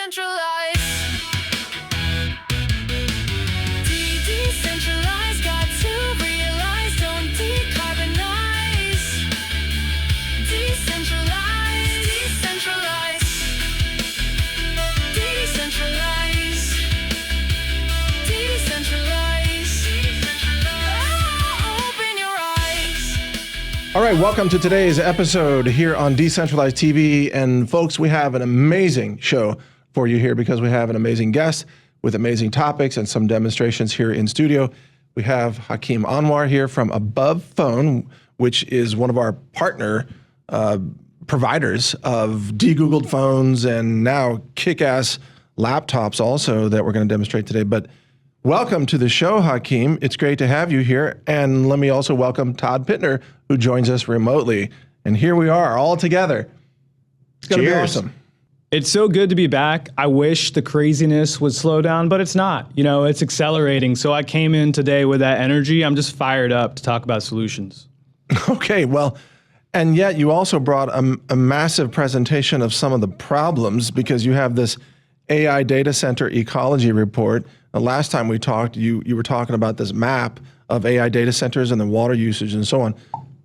Decentralize. Decentralize. Got to realize. Don't decarbonize. Decentralize. Decentralize. Decentralize. Decentralize. Open your eyes. All right, welcome to today's episode here on Decentralized TV. And folks, we have an amazing show for you here because we have an amazing guest with amazing topics and some demonstrations here in studio. We have Hakeem Anwar here from Above Phone, which is one of our partner providers of de-Googled phones and now kick-ass laptops also that we're going to demonstrate today. But welcome to the show, Hakeem. It's great to have you here. And let me also welcome Todd Pittner, who joins us remotely. And here we are all together. It's going to be awesome. It's so good to be back. I wish the craziness would slow down, but it's not. You know, it's accelerating. So I came in today with that energy. I'm just fired up to talk about solutions. Okay, well, and yet you also brought a massive presentation of some of the problems because you have this AI data center ecology report. The last time we talked, you were talking about this map of AI data centers and the water usage and so on.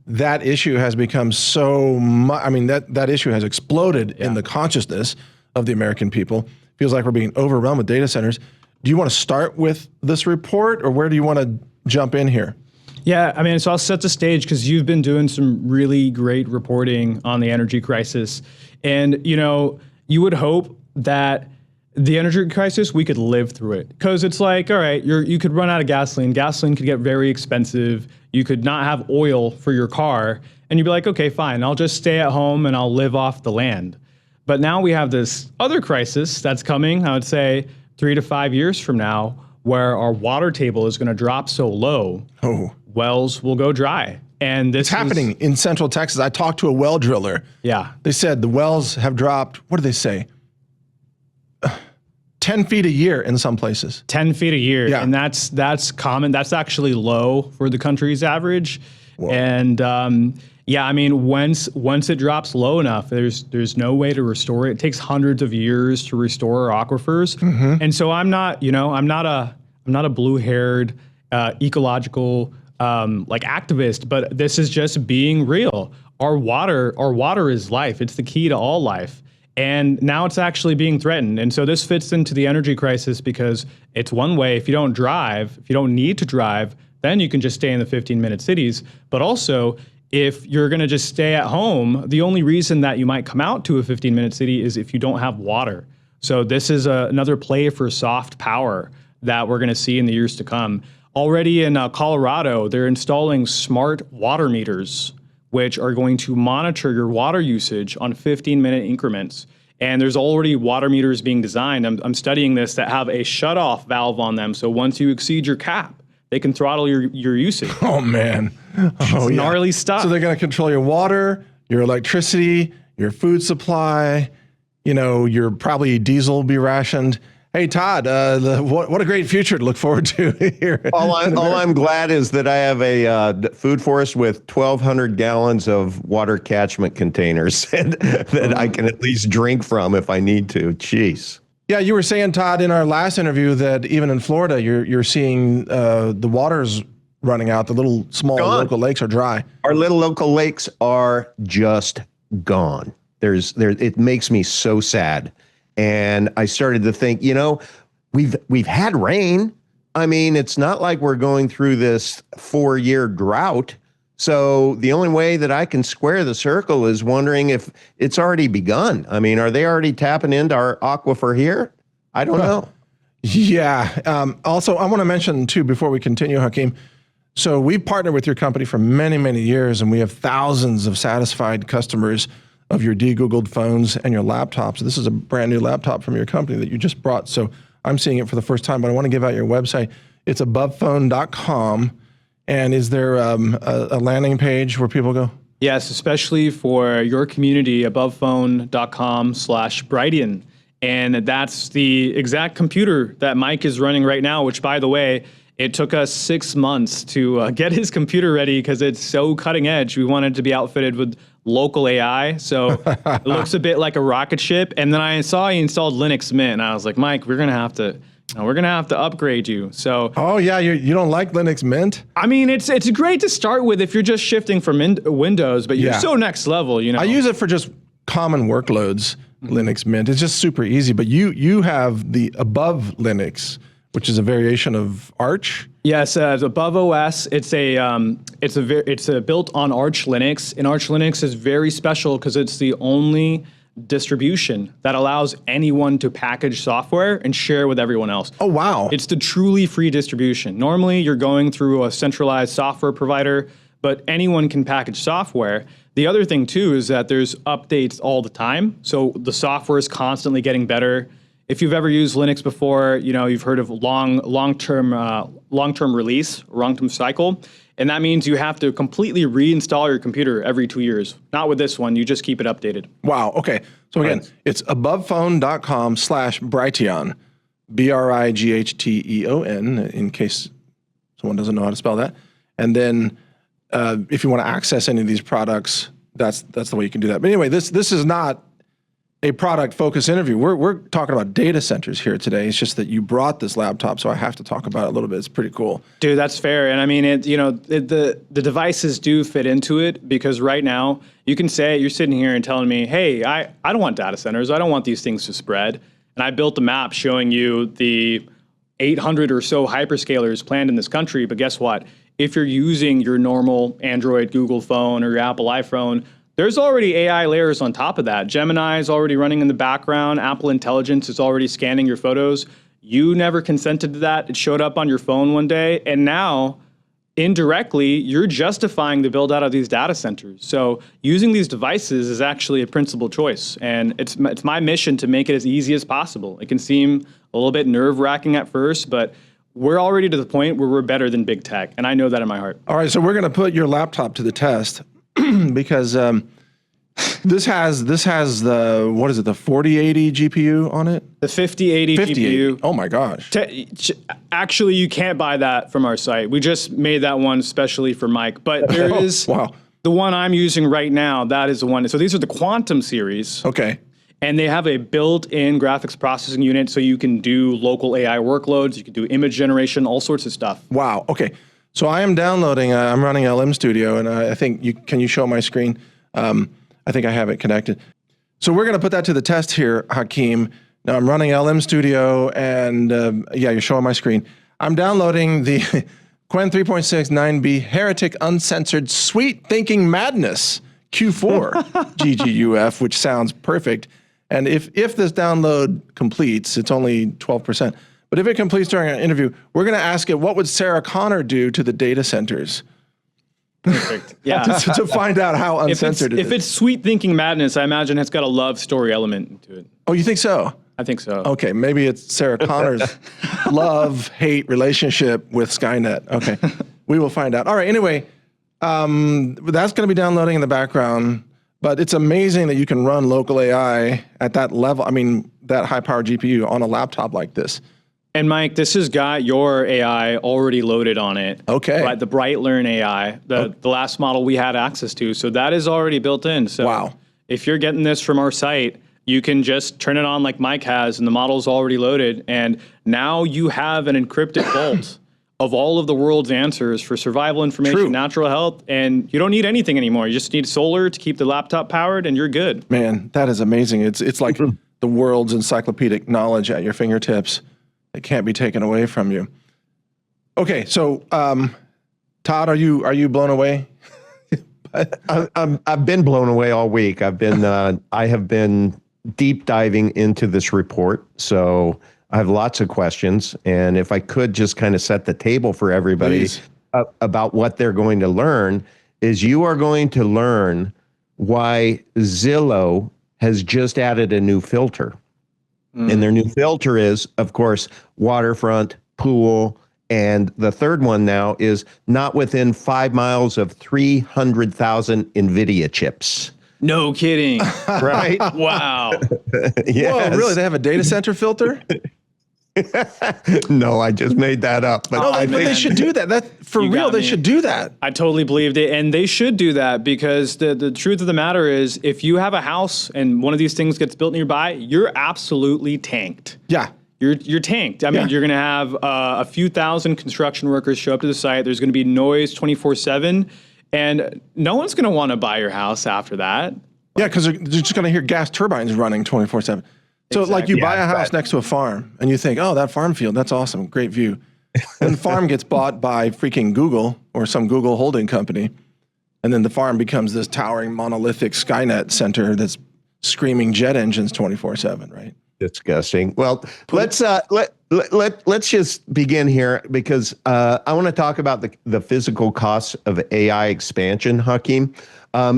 That issue has become so much, I mean, that issue has exploded in the consciousness of the American people. Feels like we're being overwhelmed with data centers. Do you want to start with this report or where do you want to jump in here? Yeah, I mean, so I'll set the stage because you've been doing some really great reporting on the energy crisis. And, you know, you would hope that the energy crisis, we could live through it. Because it's like, all right, you could run out of gasoline. Gasoline could get very expensive. You could not have oil for your car. And you'd be like, okay, fine, I'll just stay at home and I'll live off the land. But now we have this other crisis that's coming, I would say 3 to 5 years from now, where our water table is going to drop so low, wells will go dry. And this is happening in Central Texas. I talked to a well driller. Yeah. They said the wells have dropped, what do they say? 10 feet a year in some places. 10 feet a year. Yeah. And that's common. That's actually low for the country's average. Whoa. And yeah, I mean, once it drops low enough, there's no way to restore it. It takes hundreds of years to restore our aquifers. Mm-hmm. And so I'm not a blue-haired ecological like activist, but this is just being real. Our water is life. It's the key to all life. And now it's actually being threatened. And so this fits into the energy crisis because it's one way, if you don't drive, if you don't need to drive, then you can just stay in the 15-minute cities. But also, if you're going to just stay at home, the only reason that you might come out to a 15-minute city is if you don't have water. So this is another play for soft power that we're going to see in the years to come. Already in Colorado, they're installing smart water meters, which are going to monitor your water usage on 15-minute increments. And there's already water meters being designed. I'm studying this that have a shutoff valve on them. So once you exceed your cap, they can throttle your usage. Oh, man. It's gnarly stuff. So they're going to control your water, your electricity, your food supply. You know, your probably diesel will be rationed. Hey, Todd, what a great future to look forward to here. All I'm glad is that I have a food forest with 1,200 gallons of water catchment containers that I can at least drink from if I need to. Jeez. Yeah, you were saying, Todd, in our last interview that even in Florida, you're seeing the water's running out. The little small local lakes are dry. Our little local lakes are just gone. It makes me so sad. And I started to think, you know, we've had rain. I mean, it's not like we're going through this 4-year drought. So the only way that I can square the circle is wondering if it's already begun. I mean, are they already tapping into our aquifer here? I don't know. Yeah. Also, I want to mention, too, before we continue, Hakeem, so we've partnered with your company for many, many years, and we have thousands of satisfied customers of your de-Googled phones and your laptops. This is a brand new laptop from your company that you just brought. So I'm seeing it for the first time, but I want to give out your website. It's abovephone.com. And is there a landing page where people go? Yes, especially for your community, abovephone.com/Brightian. And that's the exact computer that Mike is running right now, which, by the way, it took us 6 months to get his computer ready because it's so cutting edge. We wanted to be outfitted with local AI. So it looks a bit like a rocket ship. And then I saw he installed Linux Mint, and I was like, Mike, we're gonna have to upgrade you. So Oh yeah, you don't like Linux Mint? I mean, it's great to start with if you're just shifting from Windows, but you're Yeah. so next level, you know. I use it for just common workloads, Linux Mint. It's just super easy. But you have the above Linux, which is a variation of Arch. Yes, above OS, it's a built on Arch Linux, and Arch Linux is very special because it's the only distribution that allows anyone to package software and share with everyone else. Oh wow. It's the truly free distribution. Normally, you're going through a centralized software provider, but anyone can package software. The other thing too is that there's updates all the time, so the software is constantly getting better. If you've ever used Linux before, you know you've heard of long-term release, long-term cycle, and that means you have to completely reinstall your computer every 2 years. Not with this one; you just keep it updated. Wow. Okay. So again, it's abovephone.com/Brighteon, Brighteon, in case someone doesn't know how to spell that. And then if you want to access any of these products, that's the way you can do that. But anyway, this is not a product focused interview. We're talking about data centers here today. It's just that you brought this laptop, so I have to talk about it a little bit. It's pretty cool. Dude, that's fair. And I mean, the devices do fit into it because right now you can say you're sitting here and telling me, hey, I don't want data centers. I don't want these things to spread. And I built a map showing you the 800 or so hyperscalers planned in this country. But guess what? If you're using your normal Android, Google phone, or your Apple iPhone, there's already AI layers on top of that. Gemini is already running in the background. Apple Intelligence is already scanning your photos. You never consented to that. It showed up on your phone one day. And now, indirectly, you're justifying the build out of these data centers. So using these devices is actually a principal choice. And it's my mission to make it as easy as possible. It can seem a little bit nerve-wracking at first, but we're already to the point where we're better than big tech. And I know that in my heart. All right, so we're going to put your laptop to the test because this has the, what is it, the 4080 GPU on it? The 5080 GPU. Oh my gosh. Actually, you can't buy that from our site. We just made that one specially for Mike. But there is Wow. the one I'm using right now. That is the one. So these are the Quantum series. Okay. And they have a built-in graphics processing unit so you can do local AI workloads. You can do image generation, all sorts of stuff. Wow. Okay. So I am downloading, I'm running LM Studio, and I think can you show my screen? I think I have it connected. So we're going to put that to the test here, Hakeem. Now I'm running LM Studio, and yeah, you're showing my screen. I'm downloading the Quen 3.6 9B Heretic Uncensored Sweet Thinking Madness Q4 GGUF, which sounds perfect. And if this download completes, it's only 12%. But if it completes during our interview, we're going to ask it, what would Sarah Connor do to the data centers? Perfect. Yeah. to find out how uncensored it is. If it's Sweet Thinking Madness, I imagine it's got a love story element into it. Oh, you think so? I think so. Okay, maybe it's Sarah Connor's love-hate relationship with Skynet. Okay, we will find out. All right, anyway, that's going to be downloading in the background, but it's amazing that you can run local AI at that level. I mean, that high-powered GPU on a laptop like this. And Mike, this has got your AI already loaded on it. Okay. Right, the BrightLearn AI, the last model we had access to. So that is already built in. So wow. If you're getting this from our site, you can just turn it on like Mike has, and the model's already loaded. And now you have an encrypted vault of all of the world's answers for survival information, True. natural health, and you don't need anything anymore. You just need solar to keep the laptop powered, and you're good. Man, that is amazing. It's like the world's encyclopedic knowledge at your fingertips. It can't be taken away from you. Okay, so Todd, are you blown away? I've been blown away all week. I have been deep diving into this report, so I have lots of questions. And if I could just kind of set the table for everybody about what they're going to learn, is you are going to learn why Zillow has just added a new filter. And their new filter is, of course, waterfront, pool, and the third one now is not within 5 miles of 300,000 NVIDIA chips. No kidding. Right? Wow. Yes. Whoa, really? They have a data center filter? No, I just made that up. But I But think they should do that. That for You real, got they me. should do that. I totally believed it, and they should do that because the truth of the matter is, if you have a house and one of these things gets built nearby, you're absolutely tanked. Yeah. You're tanked. I mean, Yeah. you're going to have a few thousand construction workers show up to the site. There's going to be noise 24/7, and no one's going to want to buy your house after that. Yeah, because they're just going to hear gas turbines running 24/7. So like you buy a house next to a farm and you think, oh, that farm field, that's awesome, great view. Then the farm gets bought by freaking Google or some Google holding company. And then the farm becomes this towering monolithic Skynet center that's screaming jet engines 24/7, right? disgusting. Well, let's just begin here because I want to talk about the physical costs of AI expansion, Hakeem.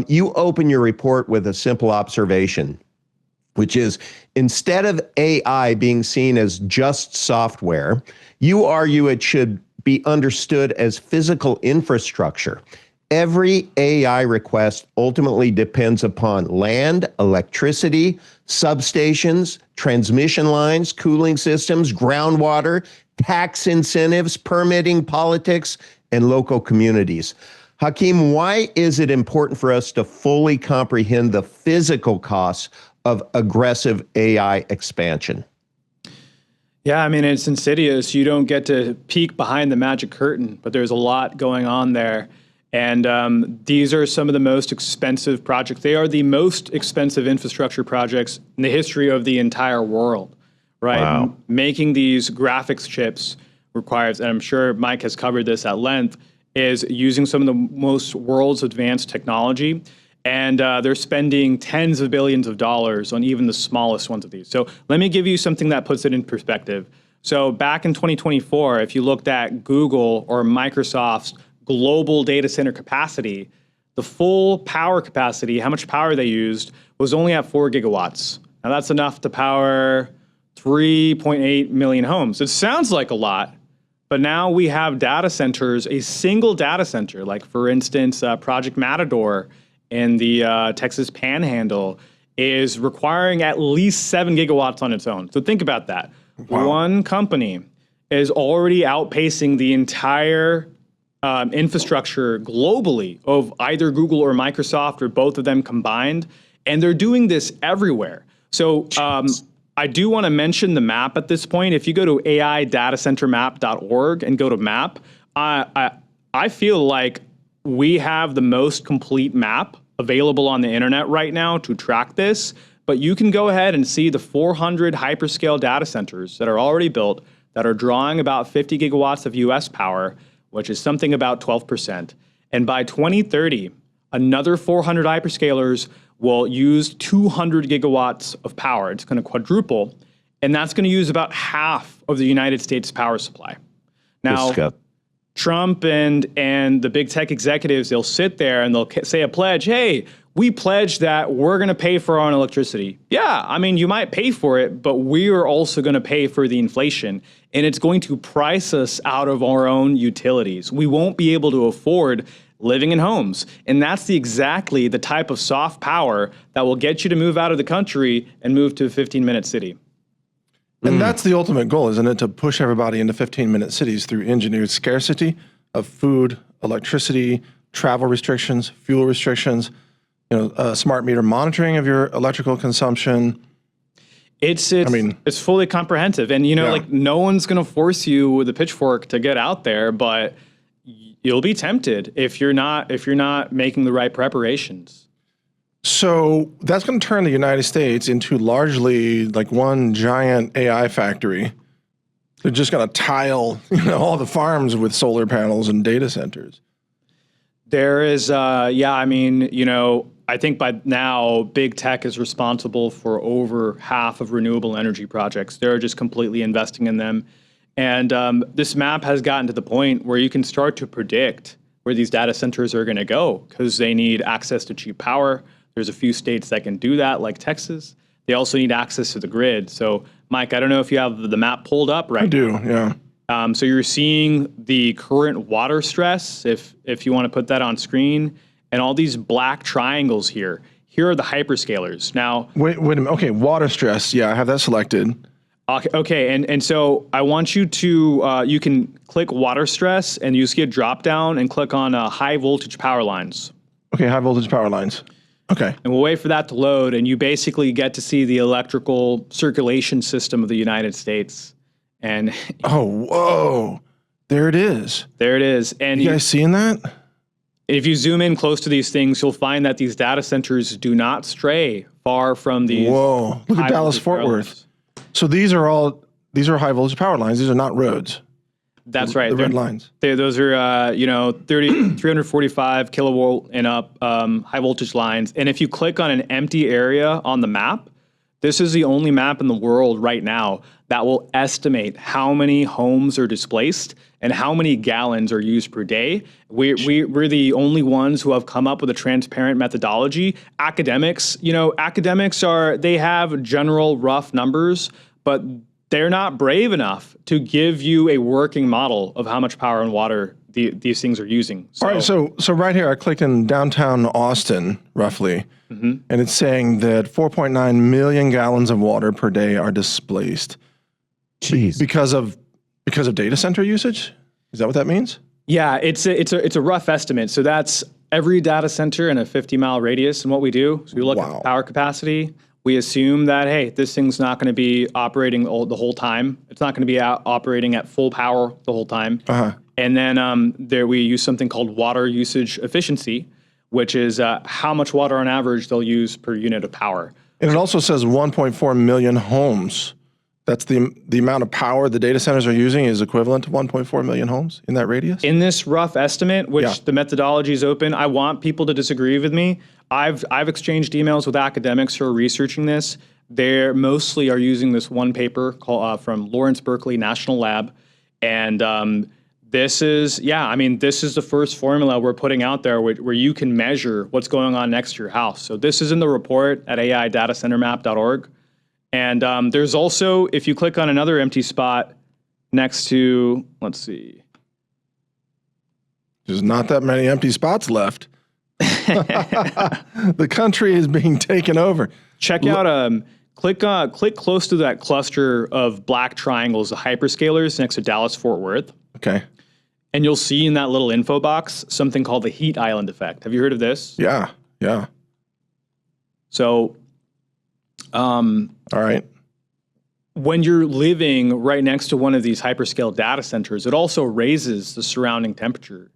You open your report with a simple observation, which is instead of AI being seen as just software, you argue it should be understood as physical infrastructure. Every AI request ultimately depends upon land, electricity, substations, transmission lines, cooling systems, groundwater, tax incentives, permitting, politics, and local communities. Hakeem, why is it important for us to fully comprehend the physical costs of aggressive AI expansion? Yeah, I mean, it's insidious. You don't get to peek behind the magic curtain, but there's a lot going on there. And these are some of the most expensive projects. They are the most expensive infrastructure projects in the history of the entire world, right? Wow. Making these graphics chips requires, and I'm sure Mike has covered this at length, is using some of the most world's advanced technology. And they're spending tens of billions of dollars on even the smallest ones of these. So let me give you something that puts it in perspective. So back in 2024, if you looked at Google or Microsoft's global data center capacity, the full power capacity, how much power they used, was only at 4 gigawatts. Now that's enough to power 3.8 million homes. It sounds like a lot, but now we have data centers, a single data center, like for instance, Project Matador in the Texas Panhandle is requiring at least 7 gigawatts on its own. So think about that. Wow. One company is already outpacing the entire infrastructure globally of either Google or Microsoft or both of them combined, and they're doing this everywhere. So I do want to mention the map at this point. If you go to AIDataCenterMap.org and go to map, I feel like we have the most complete map available on the internet right now to track this, but you can go ahead and see the 400 hyperscale data centers that are already built that are drawing about 50 gigawatts of US power, which is something about 12%. And by 2030, another 400 hyperscalers will use 200 gigawatts of power. It's going to quadruple, and that's going to use about half of the United States power supply. Now, Trump and the big tech executives, they'll sit there and they'll say a pledge, hey, we pledge that we're going to pay for our own electricity. Yeah, I mean, you might pay for it, but we are also going to pay for the inflation, and it's going to price us out of our own utilities. We won't be able to afford living in homes. And that's exactly the type of soft power that will get you to move out of the country and move to a 15-minute city. And that's the ultimate goal, isn't it? To push everybody into 15-minute cities through engineered scarcity of food, electricity, travel restrictions, fuel restrictions, smart meter monitoring of your electrical consumption. It's fully comprehensive. And, like no one's going to force you with a pitchfork to get out there, but you'll be tempted if you're not making the right preparations. So that's going to turn the United States into largely like one giant AI factory. They're just going to tile, all the farms with solar panels and data centers. There is, I think by now, big tech is responsible for over half of renewable energy projects. They're just completely investing in them. And this map has gotten to the point where you can start to predict where these data centers are going to go because they need access to cheap power. There's a few states that can do that, like Texas. They also need access to the grid. So, Mike, I don't know if you have the map pulled up right now. I do, yeah. So you're seeing the current water stress, if you want to put that on screen, and all these black triangles here. Here are the hyperscalers. Now, wait a minute. Okay, water stress. Yeah, I have that selected. Okay, and so I want you to you can click water stress and you see a drop down and click on high voltage power lines. Okay, high voltage power lines. Okay. And we'll wait for that to load, and you basically get to see the electrical circulation system of the United States. And Oh, whoa. There it is. there it is. And You guys seeing that? if you zoom in close to these things, you'll find that these data centers do not stray far from these. Whoa. Look at high Dallas voltage Fort power Worth. lines. So these are high voltage power lines. These are not roads. That's right. The red They're- lines. Those are, 345 kilovolt and up high voltage lines. And if you click on an empty area on the map, this is the only map in the world right now that will estimate how many homes are displaced and how many gallons are used per day. We're the only ones who have come up with a transparent methodology. Academics they have general rough numbers, but they're not brave enough to give you a working model of how much power and water these things are using. All right, so right here, I clicked in downtown Austin, roughly, and it's saying that 4.9 million gallons of water per day are displaced Jeez. because of data center usage. Is that what that means? Yeah, it's a rough estimate. So that's every data center in a 50-mile radius. And what we do is we look at Wow. the power capacity. We assume that, hey, this thing's not going to be operating the whole time. It's not going to be operating at full power the whole time. And then we use something called water usage efficiency, which is how much water on average they'll use per unit of power. And it also says 1.4 million homes. That's the amount of power the data centers are using is equivalent to 1.4 million homes in that radius? In this rough estimate, which Yeah. the methodology is open, I want people to disagree with me. I've exchanged emails with academics who are researching this. They mostly are using this one paper called from Lawrence Berkeley National Lab, and this is the first formula we're putting out there where you can measure what's going on next to your house. So this is in the report at aidatacentermap.org. And there's also, if you click on another empty spot next to, let's see. There's not that many empty spots left. The country is being taken over. Check out, click close to that cluster of black triangles, the hyperscalers next to Dallas Fort Worth. Okay. And you'll see in that little info box something called the heat island effect. Have you heard of this? Yeah. Yeah. So, All right. when you're living right next to one of these hyperscale data centers, it also raises the surrounding temperature.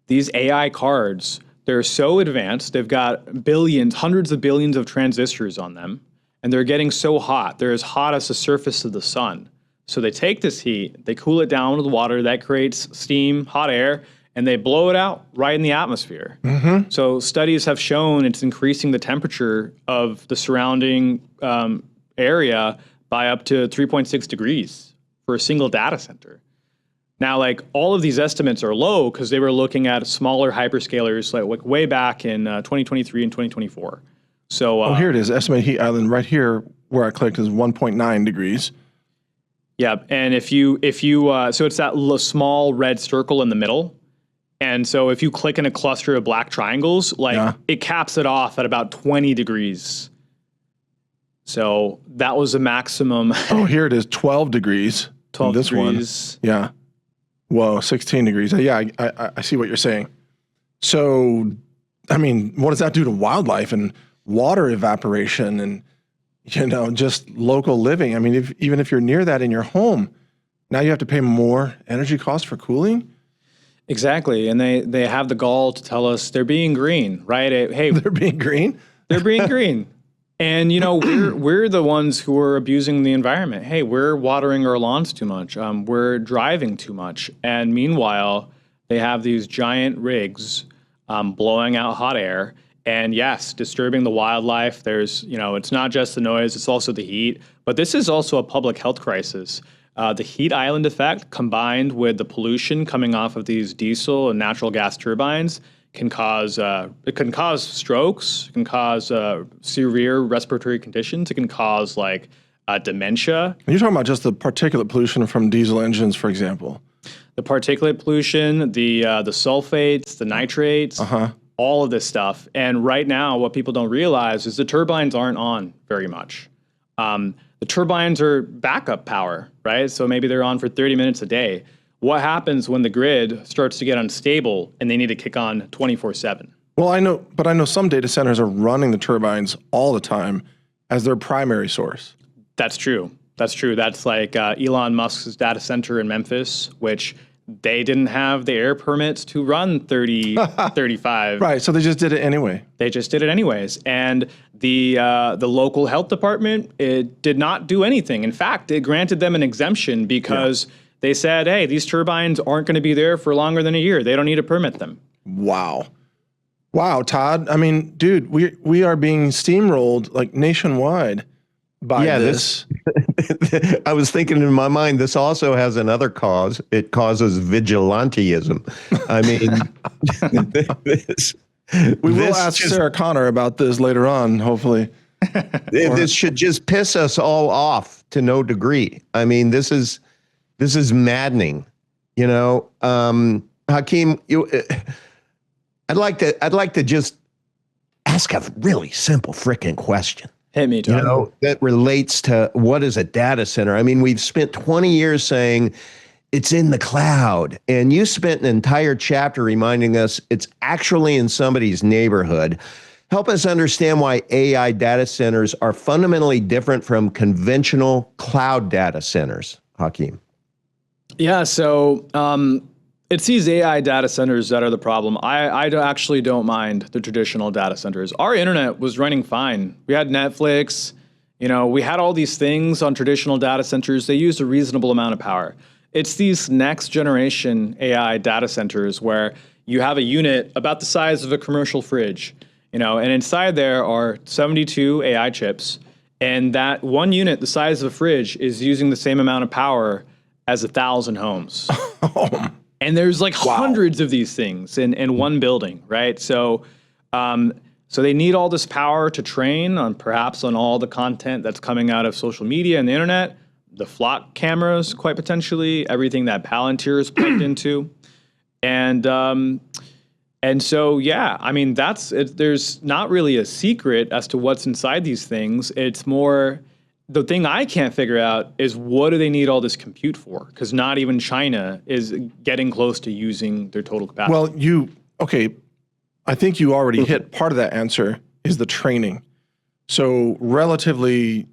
These AI cards, they're so advanced, they've got billions, hundreds of billions of transistors on them, and they're getting so hot. They're as hot as the surface of the sun. So they take this heat, they cool it down with water, that creates steam, hot air, and they blow it out right in the atmosphere. So studies have shown it's increasing the temperature of the surrounding area by up to 3.6 degrees for a single data center. Now, like all of these estimates are low because they were looking at smaller hyperscalers like way back in 2023 and 2024. So Oh, here it is. Estimated heat island right here where I clicked is 1.9 degrees. yeah, and if you so it's that small red circle in the middle. And so if you click in a cluster of black triangles, it caps it off at about 20 degrees. So that was the maximum. Oh, here it is. 12 degrees. 12 this degrees. one. Yeah. Whoa, 16 degrees. Yeah, I see what you're saying. So, I mean, what does that do to wildlife and water evaporation and, just local living? I mean, even if you're near that in your home, now you have to pay more energy costs for cooling? Exactly. And they have the gall to tell us they're being green, right? Hey, They're being green? they're being green. And, we're the ones who are abusing the environment. Hey, we're watering our lawns too much. We're driving too much. And meanwhile, they have these giant rigs blowing out hot air. And yes, disturbing the wildlife. There's, it's not just the noise, it's also the heat. But this is also a public health crisis. The heat island effect combined with the pollution coming off of these diesel and natural gas turbines can cause strokes, it can cause severe respiratory conditions, it can cause dementia. And you're talking about just the particulate pollution from diesel engines, for example. The particulate pollution, the sulfates, the nitrates, all of this stuff. And right now, what people don't realize is the turbines aren't on very much. the turbines are backup power, right? So maybe they're on for 30 minutes a day. What happens when the grid starts to get unstable and they need to kick on 24/7? Well, I know some data centers are running the turbines all the time as their primary source. That's true. That's like Elon Musk's data center in Memphis, which they didn't have the air permits to run 30, 35. Right, so they just did it anyway. They just did it anyways. And the local health department, it did not do anything. In fact, it granted them an exemption because they said, hey, these turbines aren't going to be there for longer than a year. They don't need to permit them. Wow, Todd. I mean, dude, we are being steamrolled like nationwide by this. I was thinking in my mind, this also has another cause. It causes vigilantism. I mean, we will ask Sarah Connor about this later on, hopefully. This should just piss us all off to no degree. I mean, this is maddening. You know, Hakeem, I'd like to just ask a really simple freaking question. Hit me, Tom. You know, that relates to what is a data center. I mean, we've spent 20 years saying it's in the cloud, and you spent an entire chapter reminding us it's actually in somebody's neighborhood. Help us understand why AI data centers are fundamentally different from conventional cloud data centers, Hakeem. Yeah, so it's these AI data centers that are the problem. I actually don't mind the traditional data centers. Our internet was running fine. We had Netflix, we had all these things on traditional data centers. They used a reasonable amount of power. It's these next generation AI data centers where you have a unit about the size of a commercial fridge, and inside there are 72 AI chips, and that one unit the size of a fridge is using the same amount of power as 1,000 homes. And there's like hundreds of these things in one building, right? So so they need all this power to train on perhaps on all the content that's coming out of social media and the internet, the flock cameras, quite potentially, everything that Palantir is plugged into. And so, yeah, I mean, there's not really a secret as to what's inside these things. It's more, the thing I can't figure out is what do they need all this compute for? Because not even China is getting close to using their total capacity. Well, I think you already hit part of that answer is the training. So a relatively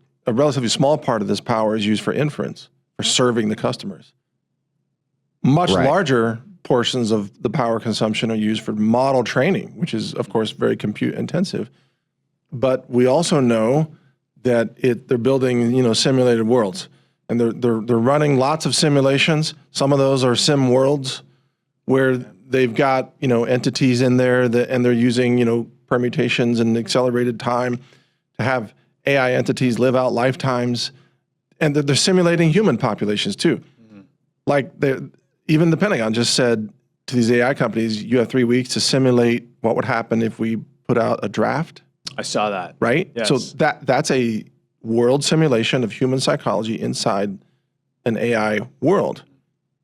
small part of this power is used for inference, for serving the customers. Much larger portions of the power consumption are used for model training, which is, of course, very compute intensive. But we also know that they're building, simulated worlds, and they're running lots of simulations. Some of those are sim worlds where they've got entities in there and they're using permutations and accelerated time to have AI entities live out lifetimes, and they're simulating human populations too. Mm-hmm. Like even the Pentagon just said to these AI companies, you have 3 weeks to simulate what would happen if we put out a draft. I saw that. Right? Yes. So that's a world simulation of human psychology inside an AI world.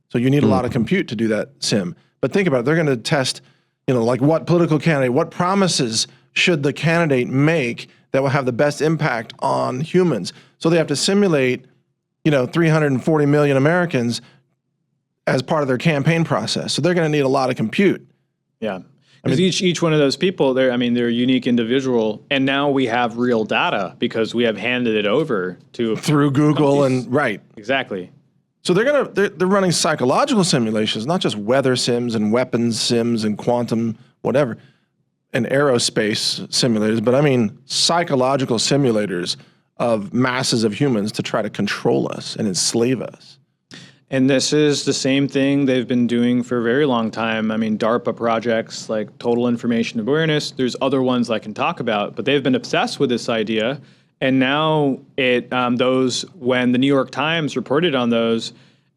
So you need a lot of compute to do that sim. But think about it. They're going to test, like what political candidate, what promises should the candidate make that will have the best impact on humans. So they have to simulate, 340 million Americans as part of their campaign process. So they're going to need a lot of compute. Yeah. Because each one of those people, they're a unique individual, and now we have real data because we have handed it over to through Google companies. and right. Exactly. So they're running psychological simulations, not just weather sims and weapons sims and quantum whatever, and aerospace simulators, but psychological simulators of masses of humans to try to control us and enslave us. And this is the same thing they've been doing for a very long time. DARPA projects like Total Information Awareness, there's other ones I can talk about, but they've been obsessed with this idea. And now when the New York Times reported on those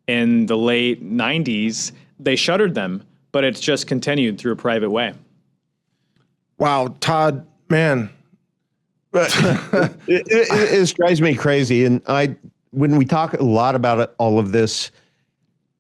in the late 90s, they shuttered them, but it's just continued through a private way. Wow, Todd, man. It drives me crazy. And when we talk a lot about all of this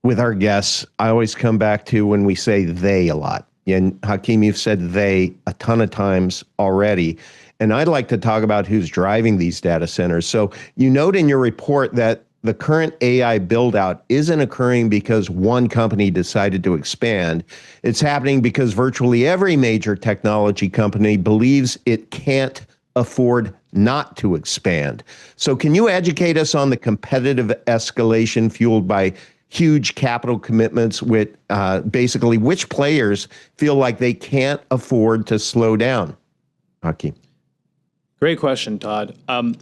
with our guests, I always come back to when we say they a lot. And Hakeem, you've said they a ton of times already. And I'd like to talk about who's driving these data centers. So you note in your report that the current AI buildout isn't occurring because one company decided to expand. It's happening because virtually every major technology company believes it can't afford not to expand. So can you educate us on the competitive escalation fueled by huge capital commitments with basically which players feel like they can't afford to slow down? Hakeem. Great question, Todd.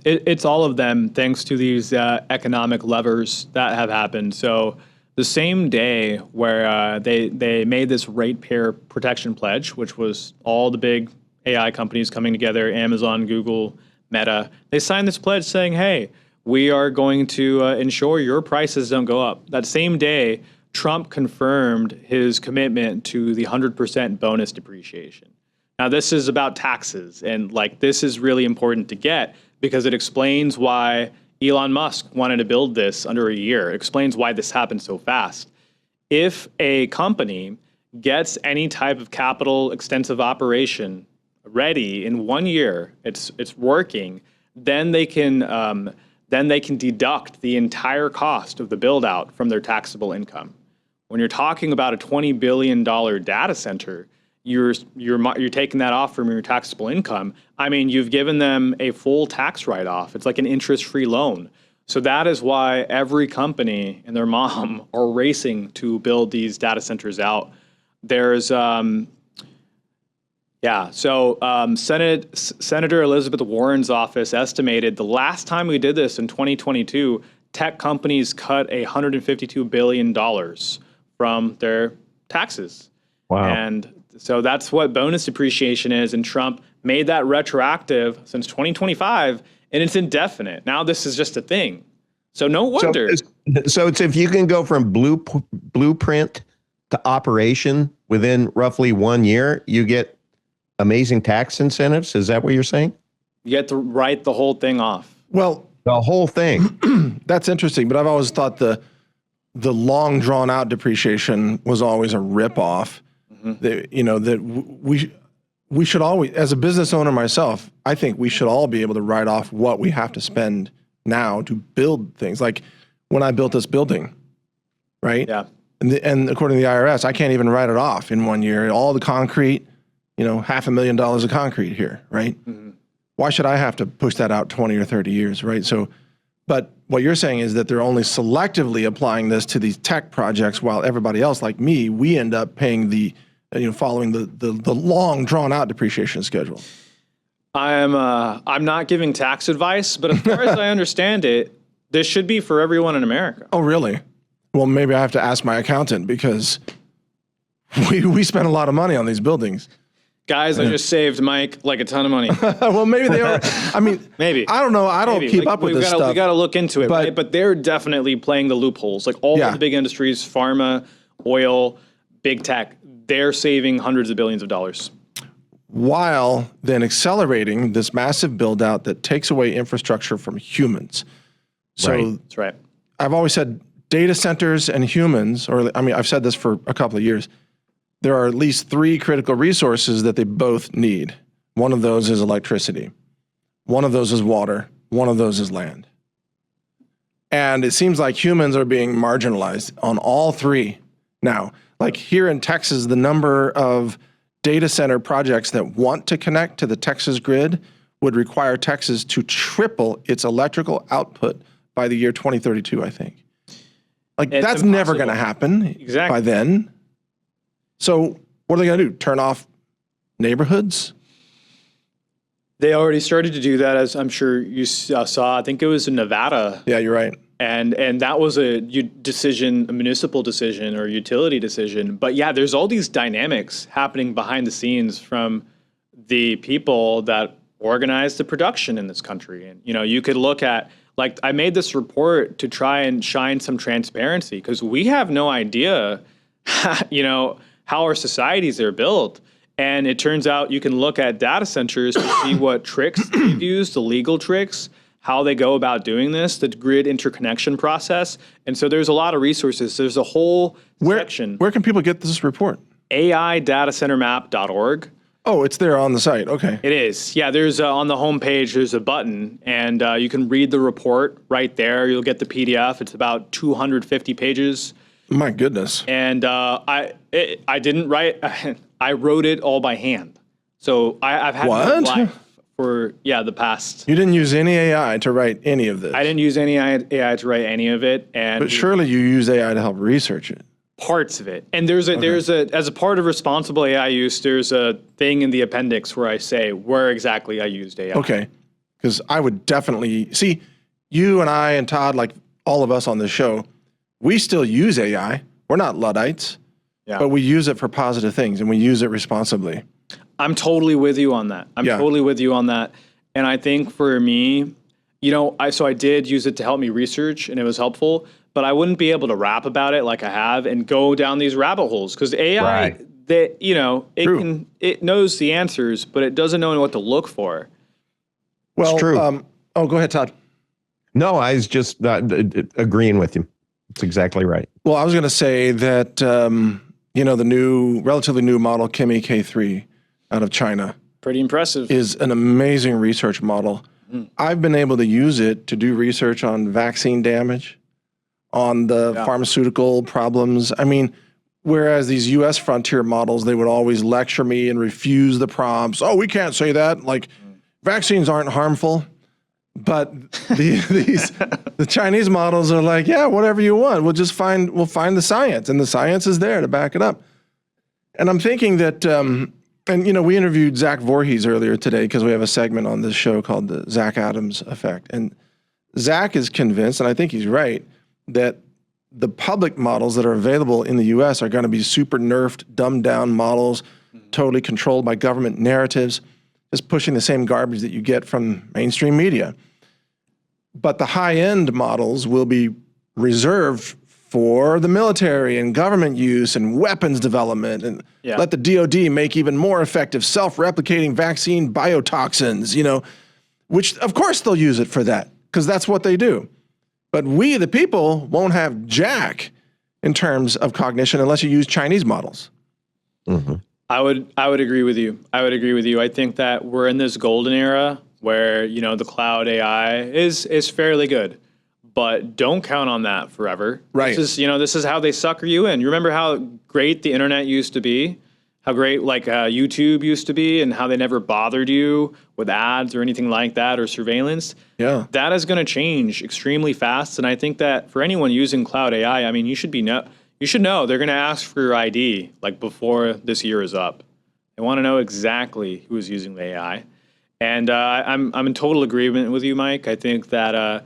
It's all of them, thanks to these economic levers that have happened. So the same day where they made this ratepayer protection pledge, which was all the big AI companies coming together, Amazon, Google, Meta, they signed this pledge saying, hey, we are going to ensure your prices don't go up. That same day, Trump confirmed his commitment to the 100% bonus depreciation. Now, this is about taxes, and like this is really important to get because it explains why Elon Musk wanted to build this under a year. It explains why this happened so fast. If a company gets any type of capital extensive operation ready in 1 year, it's working, then they can deduct the entire cost of the build out from their taxable income. When you're talking about a $20 billion data center, you're taking that off from your taxable income. I mean, you've given them a full tax write-off. It's like an interest-free loan. So that is why every company and their mom are racing to build these data centers out. There's, Senator Elizabeth Warren's office estimated the last time we did this in 2022, tech companies cut $152 billion from their taxes. Wow. And so that's what bonus depreciation is, and Trump made that retroactive since 2025, and it's indefinite. Now this is just a thing. So no wonder. So it's if you can go from blueprint to operation within roughly 1 year, you get amazing tax incentives. Is that what you're saying? You get to write the whole thing off. Well, the whole thing. that's interesting, but I've always thought the long drawn out depreciation was always a ripoff. We should always, as a business owner myself, I think we should all be able to write off what we have to spend now to build things. Like when I built this building, right? Yeah. And according to the IRS, I can't even write it off in 1 year. All the concrete, $500,000 of concrete here, right? Mm-hmm. Why should I have to push that out 20 or 30 years, right? So, but what you're saying is that they're only selectively applying this to these tech projects, while everybody else, like me, we end up paying following the long drawn out depreciation schedule. I'm not giving tax advice, but as far as I understand it, this should be for everyone in America. Oh, really? Well, maybe I have to ask my accountant because we spend a lot of money on these buildings. Guys, I just saved Mike like a ton of money. Well, maybe they are. I mean, maybe. I don't know. I don't keep up with this stuff. We got to look into it, right? But they're definitely playing the loopholes. Like all the big industries, pharma, oil, big tech, they're saving hundreds of billions of dollars. While then accelerating this massive build out that takes away infrastructure from humans. So That's right. I've always said data centers and humans, I've said this for a couple of years. There are at least three critical resources that they both need. One of those is electricity. One of those is water. One of those is land. And it seems like humans are being marginalized on all three now. Like here in Texas, the number of data center projects that want to connect to the Texas grid would require Texas to triple its electrical output by the year 2032, I think. Like that's impossible. Never going to happen by then. So what are they going to do? Turn off neighborhoods? They already started to do that, as I'm sure you saw. I think it was in Nevada. Yeah, you're right. And that was a municipal decision or utility decision. But yeah, there's all these dynamics happening behind the scenes from the people that organize the production in this country. And, you could look at, like, I made this report to try and shine some transparency because we have no idea, how our societies are built. And it turns out you can look at data centers to see what tricks they've used, the legal tricks, how they go about doing this, the grid interconnection process. And so there's a lot of resources. There's a whole section. Where can people get this report? AIdatacentermap.org. Oh, it's there on the site. Okay. It is. Yeah, there's on the homepage, there's a button, and you can read the report right there. You'll get the PDF. It's about 250 pages. My goodness. And I didn't write, I wrote it all by hand. So I've had my What? life for, the past. You didn't use any AI to write any of this. I didn't use any AI to write any of it. And But surely you use AI to help research it. parts of it. And there's a as a part of responsible AI use, there's a thing in the appendix where I say where exactly I used AI. Okay. Because I would definitely see you and I and Todd, like all of us on this show, we still use AI. We're not Luddites, but we use it for positive things and we use it responsibly. I'm totally with you on that. I'm totally with you on that. And I think for me, I did use it to help me research and it was helpful, but I wouldn't be able to rap about it like I have and go down these rabbit holes because AI, it knows the answers, but it doesn't know what to look for. Well, It's true. Go ahead, Todd. No, I was just agreeing with you. It's exactly right. Well, I was going to say that, the relatively new model, Kimi K3 out of China, Pretty impressive. is an amazing research model. I've been able to use it to do research on vaccine damage, on the pharmaceutical problems. I mean, whereas these US frontier models, they would always lecture me and refuse the prompts. Oh, we can't say that. Like, vaccines aren't harmful. But the Chinese models are like, yeah, whatever you want. We'll find the science, and the science is there to back it up. And I'm thinking that, we interviewed Zach Voorhees earlier today because we have a segment on this show called the Zach Adams Effect. And Zach is convinced, and I think he's right, that the public models that are available in the US are going to be super nerfed, dumbed down models, totally controlled by government narratives, just pushing the same garbage that you get from mainstream media. But the high-end models will be reserved for the military and government use and weapons development, and let the DoD make even more effective self-replicating vaccine biotoxins, which of course they'll use it for that because that's what they do. But we, the people, won't have jack in terms of cognition unless you use Chinese models. Mm-hmm. I would agree with you. I think that we're in this golden era where, the cloud AI is fairly good, but don't count on that forever. Right. This is how they sucker you in. You remember how great the internet used to be? How great YouTube used to be and how they never bothered you with ads or anything like that or surveillance? Yeah. That is going to change extremely fast. And I think that for anyone using cloud AI, you should know they're going to ask for your ID before this year is up. They want to know exactly who is using the AI. And I'm in total agreement with you, Mike. I think that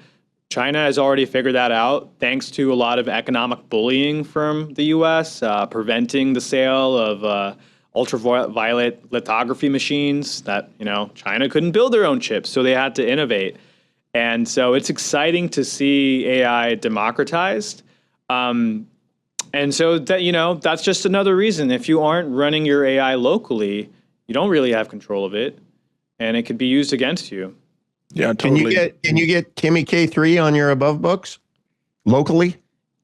China has already figured that out thanks to a lot of economic bullying from the U.S., preventing the sale of ultraviolet lithography machines that, China couldn't build their own chips, so they had to innovate. And so it's exciting to see AI democratized. And so that, that's just another reason. If you aren't running your AI locally, you don't really have control of it, and it could be used against you. Yeah, totally. Can you get Kimi K3 on your above books locally?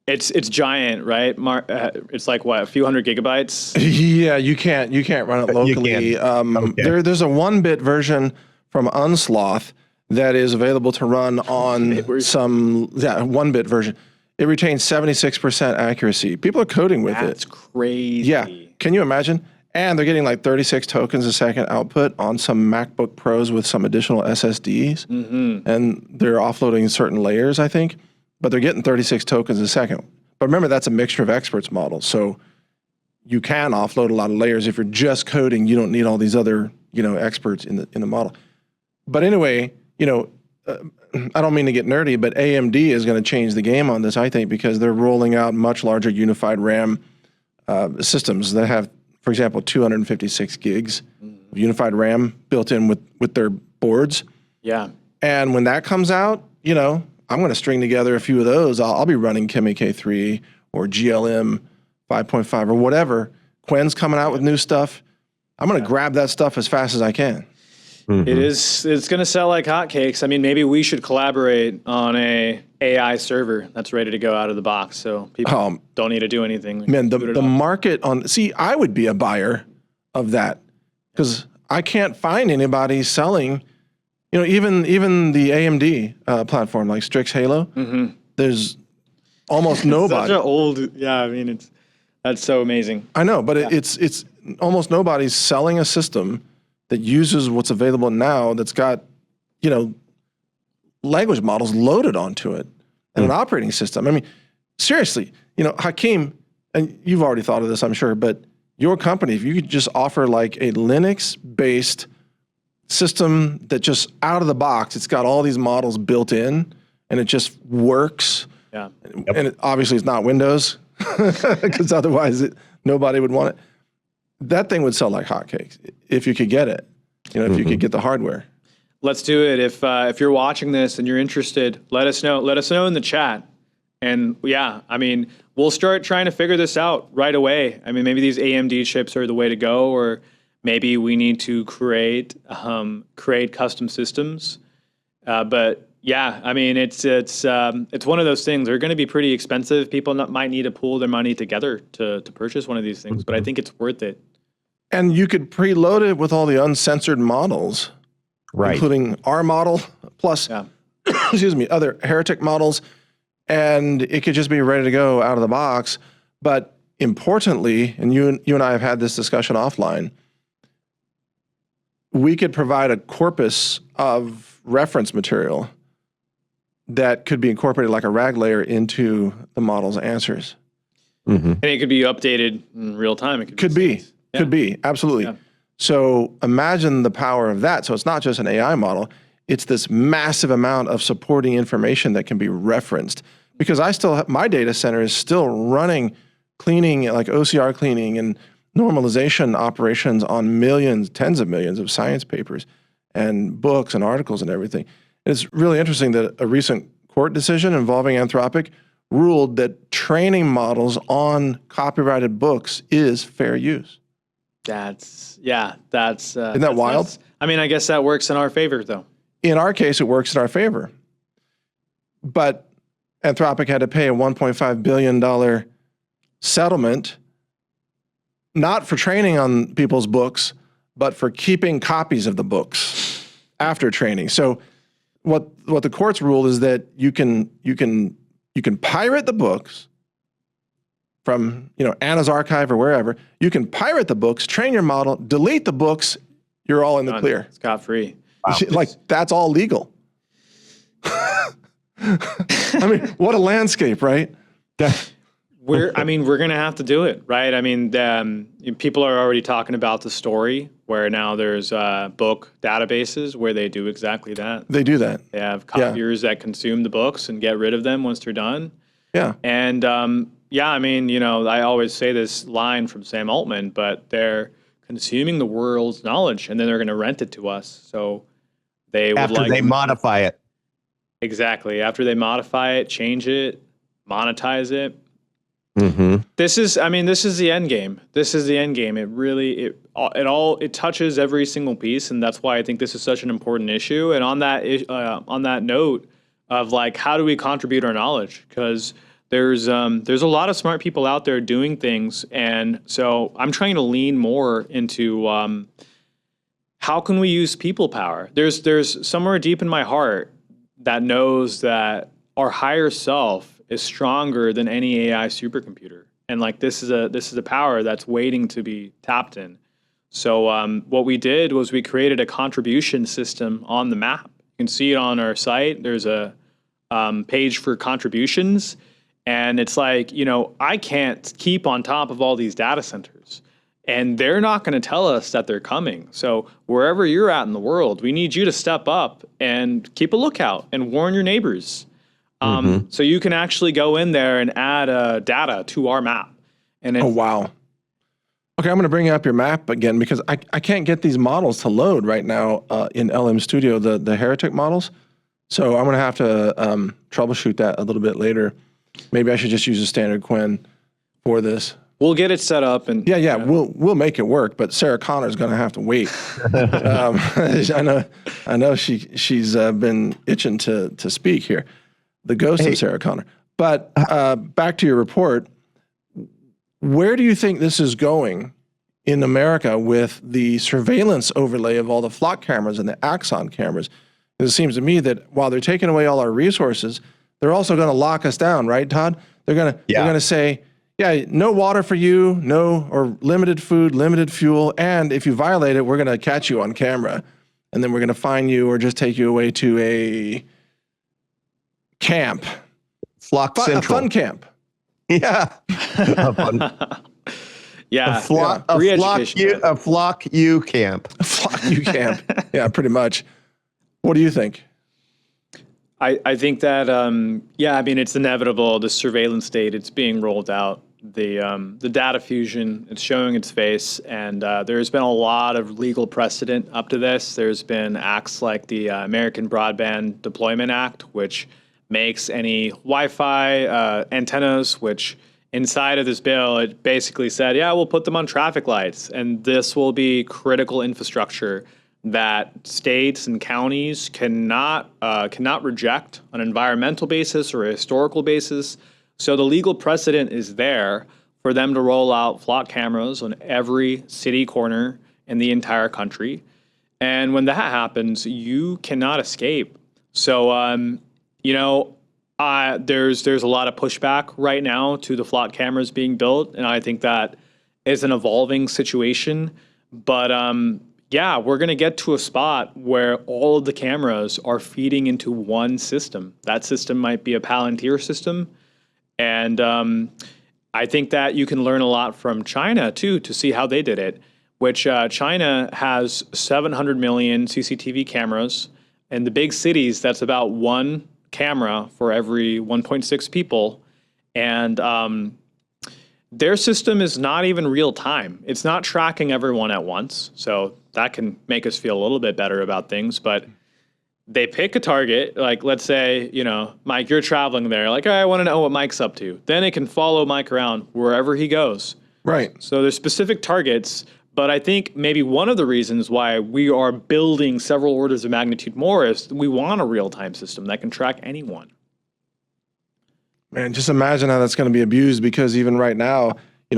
It's giant, right? It's like what, a few hundred gigabytes? Yeah, you can't run it locally. Okay. There's a 1-bit version from Unsloth that is available to run on some 1-bit version. It retains 76% accuracy. People are coding with it. That's crazy. Yeah. Can you imagine? And they're getting 36 tokens a second output on some MacBook Pros with some additional SSDs. Mm-hmm. And they're offloading certain layers, I think. But they're getting 36 tokens a second. But remember, that's a mixture of experts model. So you can offload a lot of layers. If you're just coding, you don't need all these other, experts in the model. But anyway, I don't mean to get nerdy, but AMD is going to change the game on this, I think, because they're rolling out much larger unified RAM systems that have, for example, 256 gigs of unified RAM built in with their boards. Yeah. And when that comes out, I'm going to string together a few of those. I'll be running Kimi K3 or GLM 5.5 or whatever. Quinn's coming out with new stuff. I'm going to grab that stuff as fast as I can. Mm-hmm. It's going to sell like hotcakes. Maybe we should collaborate on a AI server that's ready to go out of the box, so people don't need to do anything. Man, the market I would be a buyer of that because I can't find anybody selling, even the AMD platform like Strix Halo. There's almost nobody. Such an old, I mean, that's so amazing. I know, but it's almost nobody's selling a system that uses what's available now that's got, language models loaded onto it and an operating system. I mean, seriously, Hakeem, and you've already thought of this, I'm sure, but your company, if you could just offer like a Linux-based system that just out of the box, it's got all these models built in and it just works. Yeah. And it, obviously it's not Windows because otherwise nobody would want it. That thing would sell like hotcakes if you could get it, if you could get the hardware. Let's do it. If you're watching this and you're interested, let us know. Let us know in the chat. And I mean, we'll start trying to figure this out right away. I mean, maybe these AMD chips are the way to go, or maybe we need to create custom systems. But I mean, it's one of those things. They're going to be pretty expensive. People might need to pool their money together to purchase one of these things, but I think it's worth it. And you could preload it with all the uncensored models. Right. Including our model plus, excuse me, other heretic models. And it could just be ready to go out of the box. But importantly, and you and I have had this discussion offline, we could provide a corpus of reference material that could be incorporated like a RAG layer into the model's answers. And it could be updated in real time. It could be. Could be, absolutely. Yeah. So imagine the power of that. So it's not just an AI model, it's this massive amount of supporting information that can be referenced. Because I still have, my data center is still running cleaning, like OCR cleaning and normalization operations on millions, tens of millions of science papers and books and articles and everything. And it's really interesting that a recent court decision involving Anthropic ruled that training models on copyrighted books is fair use. Isn't that wild? Nuts. I mean, I guess that works in our favor, though. In our case, it works in our favor. But Anthropic had to pay a $1.5 billion settlement, not for training on people's books, but for keeping copies of the books after training. So what the courts ruled is that you can pirate the books from Anna's archive or wherever. You can pirate the books, train your model, delete the books, you're all in the clear. Scot-free. Wow. Like, that's all legal. I mean, what a landscape, right? We're going to have to do it, right? I mean, people are already talking about the story where now there's book databases where they do exactly that. They do that. They have copiers that consume the books and get rid of them once they're done. Yeah. And I mean, I always say this line from Sam Altman, but they're consuming the world's knowledge and then they're going to rent it to us. So they after they modify it. Exactly. After they modify it, change it, monetize it. This is the end game. This is the end game. It really, it touches every single piece. And that's why I think this is such an important issue. And on that note of like, how do we contribute our knowledge? Because there's a lot of smart people out there doing things. And so I'm trying to lean more into, how can we use people power? There's somewhere deep in my heart that knows that our higher self is stronger than any AI supercomputer. And like, this is a power that's waiting to be tapped in. So what we did was we created a contribution system on the map. You can see it on our site. There's a page for contributions. And it's like, I can't keep on top of all these data centers. And they're not going to tell us that they're coming. So wherever you're at in the world, we need you to step up and keep a lookout and warn your neighbors. So you can actually go in there and add data to our map. And oh, wow. Okay, I'm going to bring up your map again because I can't get these models to load right now in LM Studio, the heretic models. So I'm going to have to troubleshoot that a little bit later. Maybe I should just use a standard Quen for this. We'll get it set up and we'll make it work. But Sarah Connor's going to have to wait. I know she's been itching to speak here. The ghost of Sarah Connor. But back to your report, where do you think this is going in America with the surveillance overlay of all the flock cameras and the Axon cameras. It seems to me that while they're taking away all our resources, they're also going to lock us down, right, Todd? They're going to say, yeah, no water for you, no, or limited food, limited fuel, and if you violate it, we're going to catch you on camera, and then we're going to fine you or just take you away to a camp. Flock Central. A fun camp. Yeah. Yeah. A flock you camp. A flock you camp. Yeah, pretty much. What do you think? I think that, I mean, it's inevitable. The surveillance state, it's being rolled out. The data fusion, it's showing its face. And there's been a lot of legal precedent up to this. There's been acts like the American Broadband Deployment Act, which makes any Wi-Fi antennas, which inside of this bill, it basically said, yeah, we'll put them on traffic lights. And this will be critical infrastructure that states and counties cannot reject on an environmental basis or a historical basis. So the legal precedent is there for them to roll out flock cameras on every city corner in the entire country. And when that happens, you cannot escape. So, there's a lot of pushback right now to the flock cameras being built, and I think that is an evolving situation. But we're going to get to a spot where all of the cameras are feeding into one system. That system might be a Palantir system. And I think that you can learn a lot from China, too, to see how they did it, which China has 700 million CCTV cameras. In the big cities, that's about one camera for every 1.6 people. And their system is not even real time. It's not tracking everyone at once. So that can make us feel a little bit better about things. But they pick a target, like let's say, Mike, you're traveling there. Like, I want to know what Mike's up to. Then it can follow Mike around wherever he goes. Right. So there's specific targets. But I think maybe one of the reasons why we are building several orders of magnitude more is we want a real-time system that can track anyone. Man, just imagine how that's going to be abused, because even right now,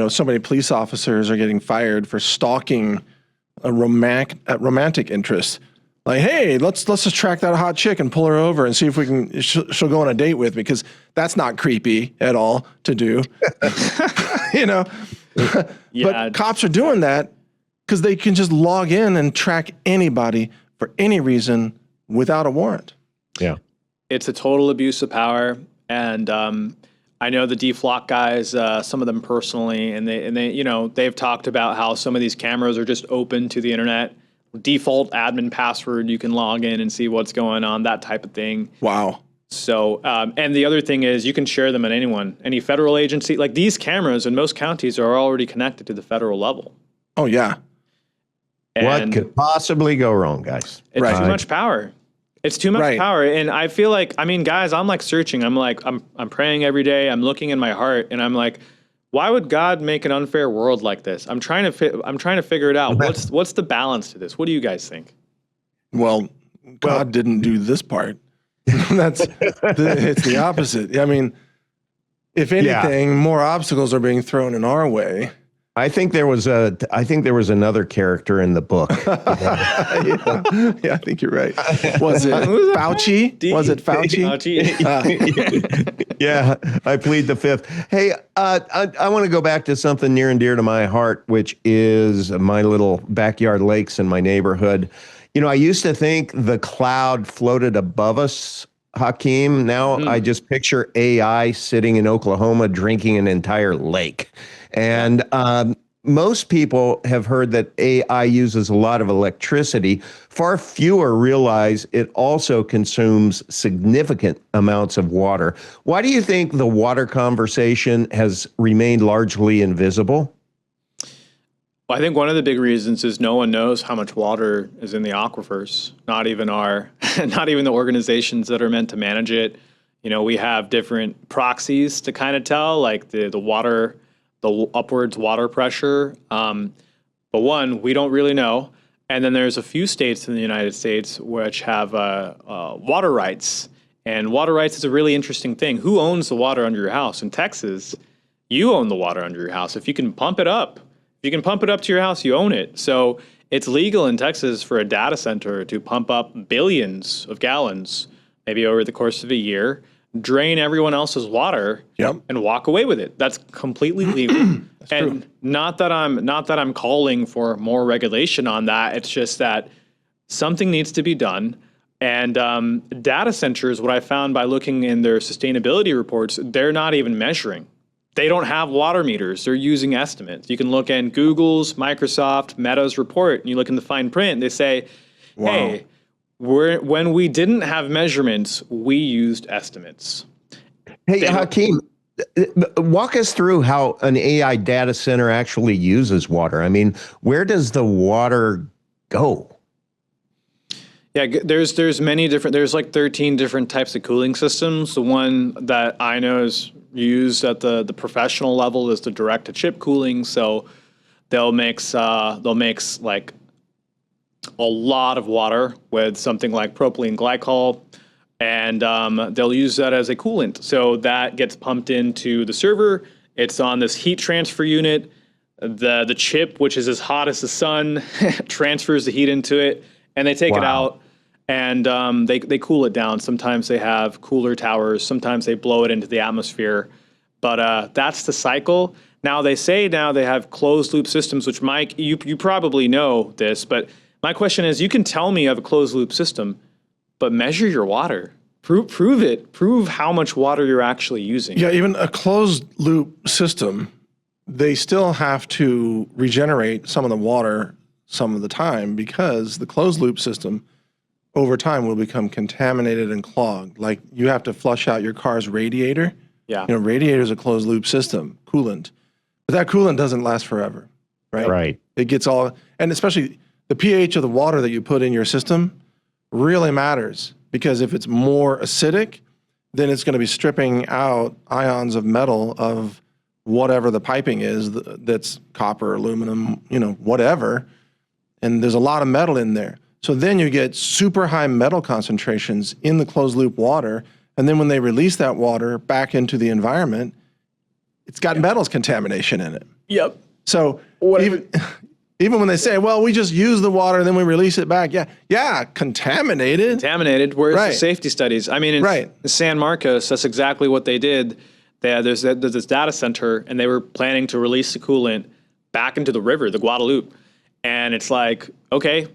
so many police officers are getting fired for stalking a romantic interest. Like, hey, let's just track that hot chick and pull her over and see if we can she'll go on a date with me, because that's not creepy at all to do. But cops are doing that because they can just log in and track anybody for any reason without a warrant. Yeah. It's a total abuse of power. And I know the deflock guys, some of them personally, and they've talked about how some of these cameras are just open to the internet. Default admin password, you can log in and see what's going on, that type of thing. Wow. So, and the other thing is you can share them at any federal agency. Like, these cameras in most counties are already connected to the federal level. Oh, yeah. And what could possibly go wrong, guys? It's too much power. It's too much power. And I feel like, guys, I'm like searching. I'm praying every day. I'm looking in my heart, and I'm like, why would God make an unfair world like this? I'm trying to figure it out. What's the balance to this? What do you guys think? Well, God didn't do this part. It's the opposite. I mean, if anything, more obstacles are being thrown in our way. I think there was another character in the book. Yeah, I think you're right. Was it Fauci? Was it Fauci? Yeah, I plead the fifth. Hey, I want to go back to something near and dear to my heart, which is my little backyard lakes in my neighborhood. I used to think the cloud floated above us, Hakeem. Now I just picture AI sitting in Oklahoma drinking an entire lake. And most people have heard that AI uses a lot of electricity. Far fewer realize it also consumes significant amounts of water. Why do you think the water conversation has remained largely invisible? Well, I think one of the big reasons is no one knows how much water is in the aquifers. Not even the organizations that are meant to manage it. We have different proxies to kind of tell, like the upwards water pressure. But one, we don't really know. And then there's a few states in the United States which have water rights. And water rights is a really interesting thing. Who owns the water under your house? In Texas, you own the water under your house. If you can pump it up, if you can pump it up to your house, you own it. So it's legal in Texas for a data center to pump up billions of gallons, maybe over the course of a year, drain everyone else's water, Yep. and walk away with it. That's completely legal. And true. not that I'm calling for more regulation on that. It's just that something needs to be done. And data centers, what I found by looking in their sustainability reports, they're not even measuring. They don't have water meters. They're using estimates. You can look in Google's, Microsoft, Meta's report, and you look in the fine print, and they say, hey, when we didn't have measurements, we used estimates. Hey, Hakeem, walk us through how an AI data center actually uses water. I mean, where does the water go? Yeah, there's many different, there's like 13 different types of cooling systems. The one that I know is used at the professional level is the direct to chip cooling. So they'll mix like a lot of water with something like propylene glycol, and they'll use that as a coolant. So that gets pumped into the server. It's on this heat transfer unit. The chip, which is as hot as the sun, transfers the heat into it, and they take it out, and they cool it down. Sometimes they have cooler towers. Sometimes they blow it into the atmosphere. But that's the cycle. Now they have closed loop systems, which Mike, you probably know this, but my question is, you can tell me you have a closed loop system, but measure your water. Prove it. Prove how much water you're actually using. Yeah, even a closed loop system, they still have to regenerate some of the water some of the time, because the closed loop system over time will become contaminated and clogged. Like, you have to flush out your car's radiator. Yeah. You know, radiator is a closed loop system, coolant. But that coolant doesn't last forever, right? Right. It gets all, and especially the pH of the water that you put in your system really matters, because if it's more acidic, then it's going to be stripping out ions of metal of whatever the piping is, that's copper, aluminum, you know, whatever. And there's a lot of metal in there. So then you get super high metal concentrations in the closed loop water. And then when they release that water back into the environment, it's got metals contamination in it. Yep. So even when they say, well, we just use the water and then we release it back. Yeah, contaminated. Contaminated. Where's the safety studies? I mean, in San Marcos, that's exactly what they did. There's this data center, and they were planning to release the coolant back into the river, the Guadalupe. And it's like, okay,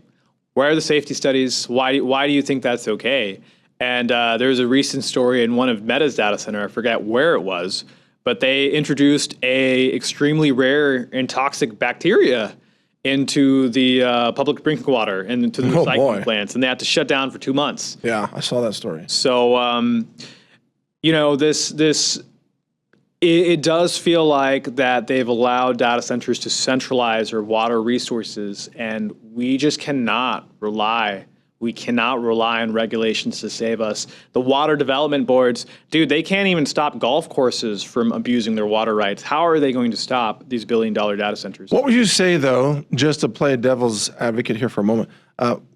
where are the safety studies? Why do you think that's okay? And there's a recent story in one of Meta's data center, I forget where it was, but they introduced a extremely rare and toxic bacteria into the public drinking water and into the recycling plants, and they had to shut down for 2 months. Yeah, I saw that story. So, you know, it does feel like that they've allowed data centers to centralize their water resources, and we just cannot rely. We cannot rely on regulations to save us. The water development boards, dude, they can't even stop golf courses from abusing their water rights. How are they going to stop these billion-dollar data centers? What would you say, though, just to play devil's advocate here for a moment,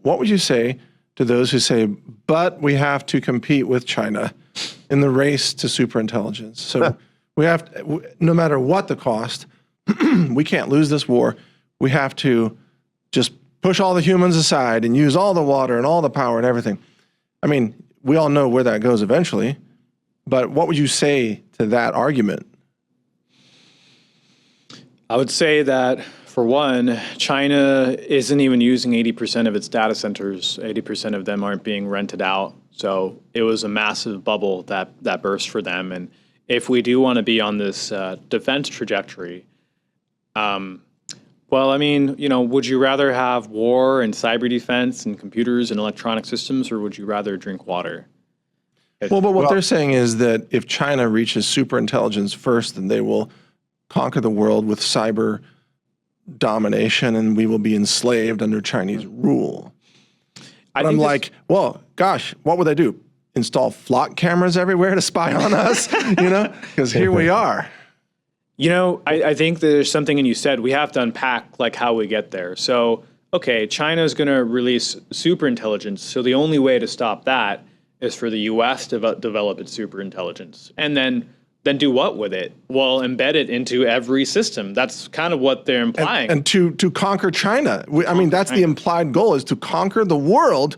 what would you say to those who say, but we have to compete with China in the race to superintelligence? So we have to, no matter what the cost, we can't lose this war. We have to just push all the humans aside and use all the water and all the power and everything. I mean, we all know where that goes eventually, but what would you say to that argument? I would say that, for one, China isn't even using 80% of its data centers. 80% of them aren't being rented out. So it was a massive bubble that burst for them. And if we do want to be on this defense trajectory, well, I mean, you know, would you rather have war and cyber defense and computers and electronic systems, or would you rather drink water? Well, but what they're saying is that if China reaches superintelligence first, then they will conquer the world with cyber domination, and we will be enslaved under Chinese rule. I'm like, well, gosh, what would they do? Install flock cameras everywhere to spy on us? You know, because here we are. You know, I think there's something in you said, we have to unpack like how we get there. So, okay, China's going to release superintelligence. So the only way to stop that is for the U.S. to develop its superintelligence. And then Then do what with it? Well, embed it into every system. That's kind of what they're implying. And to conquer China. I mean, that's the implied goal, is to conquer the world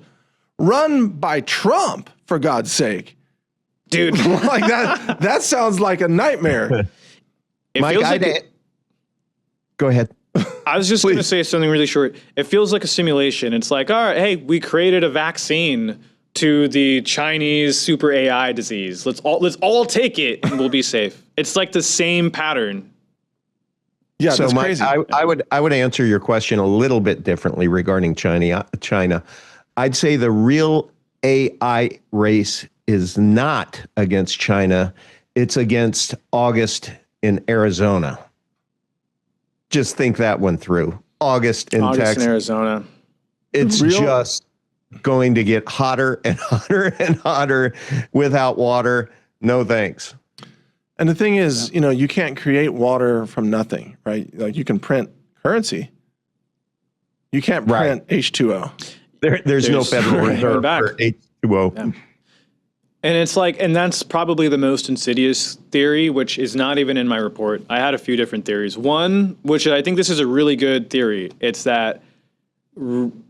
run by Trump, for God's sake. Dude. Like that sounds like a nightmare. Go ahead. I was just going to say something really short. It feels like a simulation. It's like, all right, hey, we created a vaccine to the Chinese super AI disease. Let's all take it and we'll be safe. It's like the same pattern. Yeah, so that's crazy. I would answer your question a little bit differently regarding China. I'd say the real AI race is not against China. It's against August in Arizona. Just think that one through. August in Texas. In Arizona. It's just going to get hotter and hotter and hotter without water. No thanks. And the thing is, you can't create water from nothing, right? Like you can print currency. You can't print H2O. There's no Federal Reserve for H2O. Yeah. And it's like, and that's probably the most insidious theory, which is not even in my report. I had a few different theories. One, which I think this is a really good theory. It's that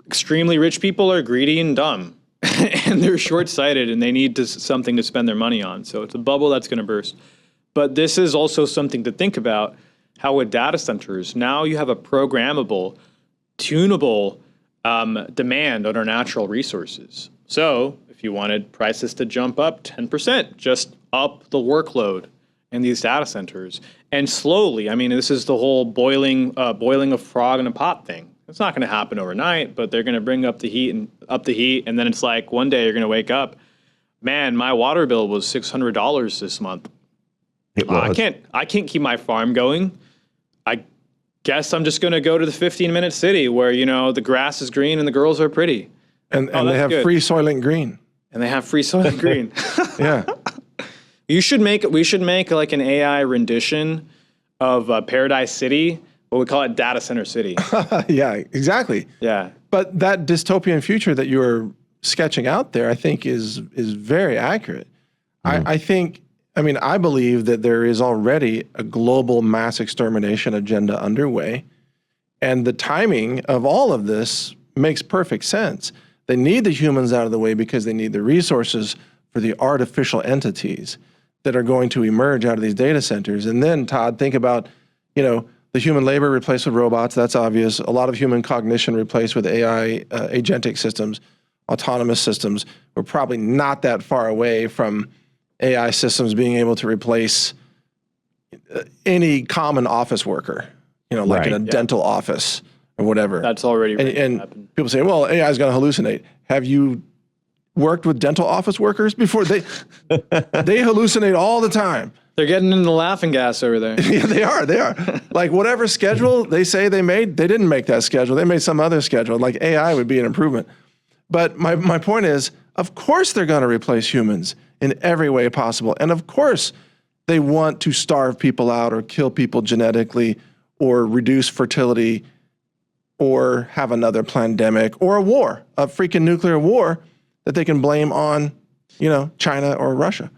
extremely rich people are greedy and dumb and they're short-sighted and they need something to spend their money on. So it's a bubble that's going to burst. But this is also something to think about, how with data centers, now you have a programmable, tunable demand on our natural resources. So if you wanted prices to jump up 10%, just up the workload in these data centers. And slowly, I mean, this is the whole boiling a frog in a pot thing. It's not going to happen overnight, but they're going to bring up the heat, and then it's like one day you're going to wake up, man, my water bill was $600 this month. I can't keep my farm going. I guess I'm just going to go to the 15-minute city where, the grass is green and the girls are pretty. And they have free Soylent Green. And they have free Soylent Green. Yeah. We should make like an AI rendition of Paradise City, but we call it Data Center City. Yeah, exactly. Yeah. But that dystopian future that you were sketching out there, I think is very accurate. I believe that there is already a global mass extermination agenda underway, and the timing of all of this makes perfect sense. They need the humans out of the way because they need the resources for the artificial entities that are going to emerge out of these data centers. And then, Todd, think about, the human labor replaced with robots. That's obvious. A lot of human cognition replaced with AI, agentic systems, autonomous systems. We're probably not that far away from AI systems being able to replace any common office worker, like in a dental office or whatever. That's already and people say, well, AI is going to hallucinate. Have you worked with dental office workers before? They hallucinate all the time. They're getting in the laughing gas over there. Yeah, they are. Like whatever schedule they say they made, they didn't make that schedule. They made some other schedule. Like AI would be an improvement. But my point is, of course they're going to replace humans in every way possible. And of course they want to starve people out or kill people genetically or reduce fertility or have another pandemic or a war, a freaking nuclear war that they can blame on, China or Russia.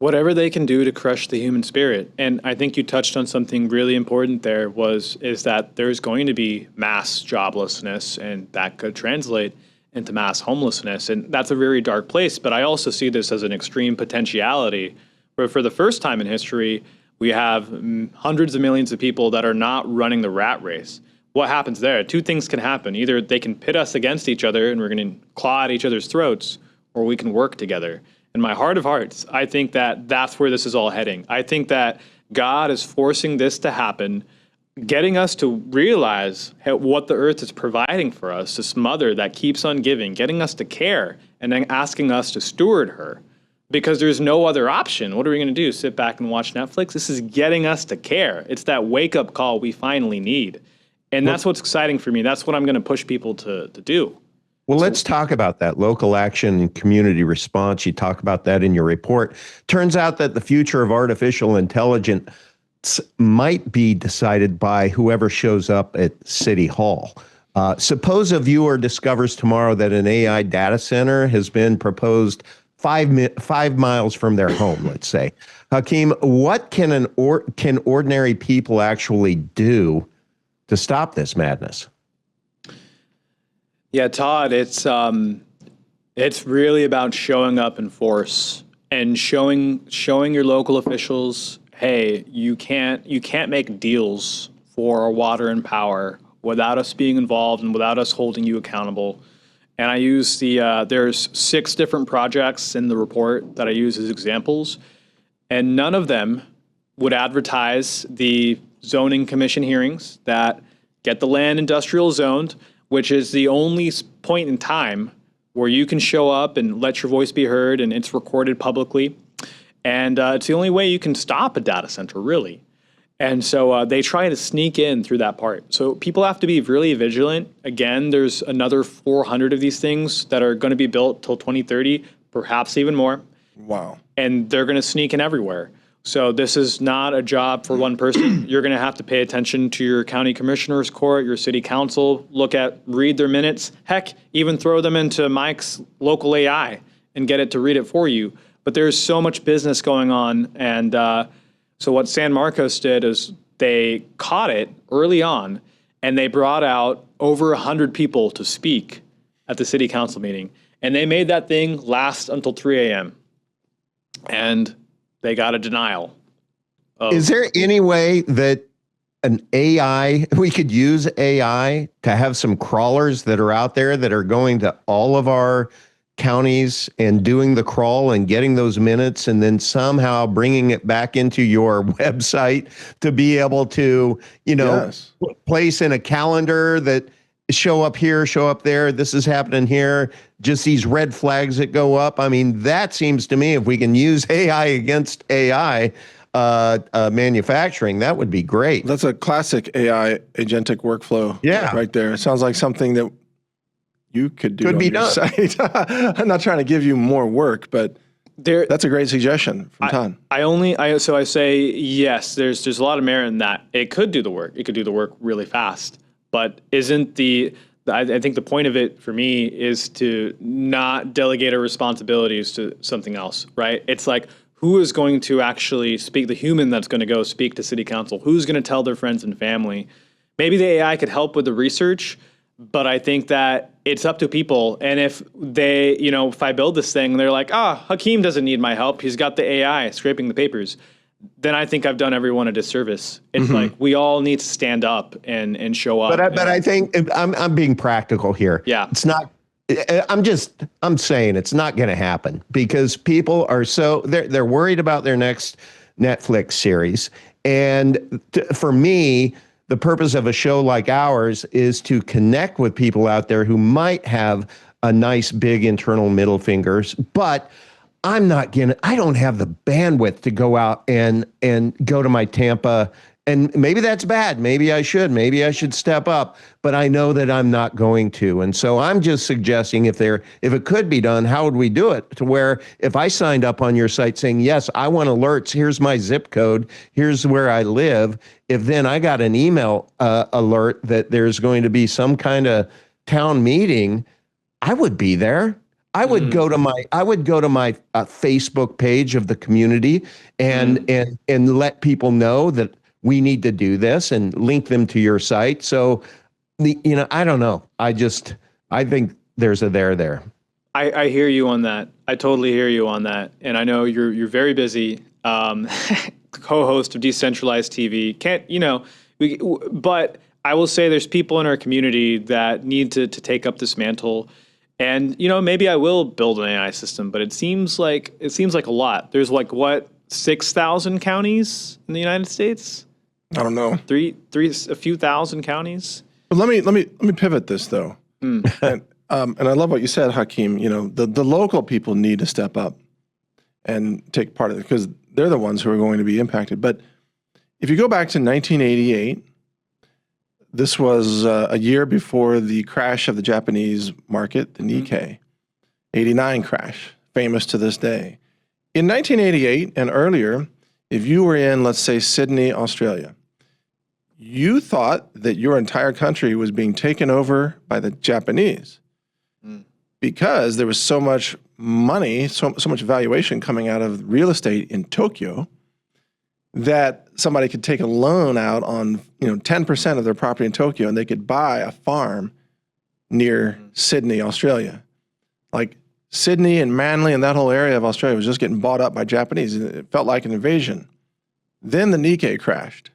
Whatever they can do to crush the human spirit. And I think you touched on something really important there is that there's going to be mass joblessness, and that could translate into mass homelessness. And that's a very dark place. But I also see this as an extreme potentiality where for the first time in history, we have hundreds of millions of people that are not running the rat race. What happens there? Two things can happen. Either they can pit us against each other and we're going to claw at each other's throats, or we can work together. In my heart of hearts, I think that that's where this is all heading. I think that God is forcing this to happen, getting us to realize what the earth is providing for us, this mother that keeps on giving, getting us to care, and then asking us to steward her. Because there's no other option. What are we going to do? Sit back and watch Netflix? This is getting us to care. It's that wake-up call we finally need. And that's what's exciting for me. That's what I'm going to push people to do. Well, let's talk about that local action and community response. You talk about that in your report. Turns out that the future of artificial intelligence might be decided by whoever shows up at City Hall. Suppose a viewer discovers tomorrow that an AI data center has been proposed 5 miles from their home, let's say. Hakeem, what can can ordinary people actually do to stop this madness? Yeah, Todd, it's really about showing up in force and showing your local officials, hey, you can't make deals for our water and power without us being involved and without us holding you accountable. And I use there's 6 different projects in the report that I use as examples, and none of them would advertise the zoning commission hearings that get the land industrial zoned, which is the only point in time where you can show up and let your voice be heard, and it's recorded publicly. And it's the only way you can stop a data center, really. And so they try to sneak in through that part. So people have to be really vigilant. Again, there's another 400 of these things that are going to be built till 2030, perhaps even more. Wow. And they're going to sneak in everywhere. So this is not a job for one person. You're going to have to pay attention to your county commissioner's court, your city council, read their minutes, heck, even throw them into Mike's local AI and get it to read it for you. But there's so much business going on. And so what San Marcos did is they caught it early on, and they brought out over 100 people to speak at the city council meeting. And they made that thing last until 3 a.m. And they got a denial. Is there any way that we could use AI to have some crawlers that are out there that are going to all of our counties and doing the crawl and getting those minutes and then somehow bringing it back into your website to be able to, Yes. place in a calendar that show up here, show up there, this is happening here, just these red flags that go up? I mean, that seems to me, if we can use AI against AI manufacturing, that would be great. That's a classic AI agentic workflow. Yeah. Right there. It sounds like something that you could do Could on be your done. site. I'm not trying to give you more work, but that's a great suggestion from Todd. So I say, yes, there's a lot of merit in that. It could do the work. It could do the work really fast. But I think the point of it for me is to not delegate our responsibilities to something else, right? It's like, who is going to actually speak, the human that's going to go speak to city council? Who's going to tell their friends and family? Maybe the AI could help with the research, but I think that it's up to people. And if they, if I build this thing and they're like, Hakeem doesn't need my help, he's got the AI scraping the papers, then I think I've done everyone a disservice. It's like, we all need to stand up and show up. But I think I'm being practical here. Yeah. It's not, I'm saying it's not going to happen because people are they're worried about their next Netflix series. And for me, the purpose of a show like ours is to connect with people out there who might have a nice big internal middle fingers, but I don't have the bandwidth to go out and go to my Tampa. And maybe that's bad. Maybe I should step up, but I know that I'm not going to. And so I'm just suggesting if it could be done, how would we do it? To where if I signed up on your site saying, yes, I want alerts, here's my zip code, here's where I live. If then I got an email alert that there's going to be some kind of town meeting, I would be there. I would go to my Facebook page of the community and let people know that we need to do this and link them to your site. So I don't know. I think there's a there. I hear you on that. I totally hear you on that. And I know you're very busy, co-host of Decentralized TV. But I will say there's people in our community that need to take up this mantle. And maybe I will build an AI system, but it seems like a lot. There's 6,000 counties in the United States? I don't know. A few thousand counties. But let me pivot this though. And I love what you said, Hakeem. The local people need to step up and take part of it because they're the ones who are going to be impacted. But if you go back to 1988, this was a year before the crash of the Japanese market, the Nikkei 89 crash, famous to this day. In 1988 and earlier, if you were in, let's say, Sydney, Australia, you thought that your entire country was being taken over by the Japanese. because there was so much money, so much valuation coming out of real estate in Tokyo that somebody could take a loan out on 10% of their property in Tokyo and they could buy a farm near Sydney, Australia. Like Sydney and Manly and that whole area of Australia was just getting bought up by Japanese. It felt like an invasion. Then the Nikkei crashed.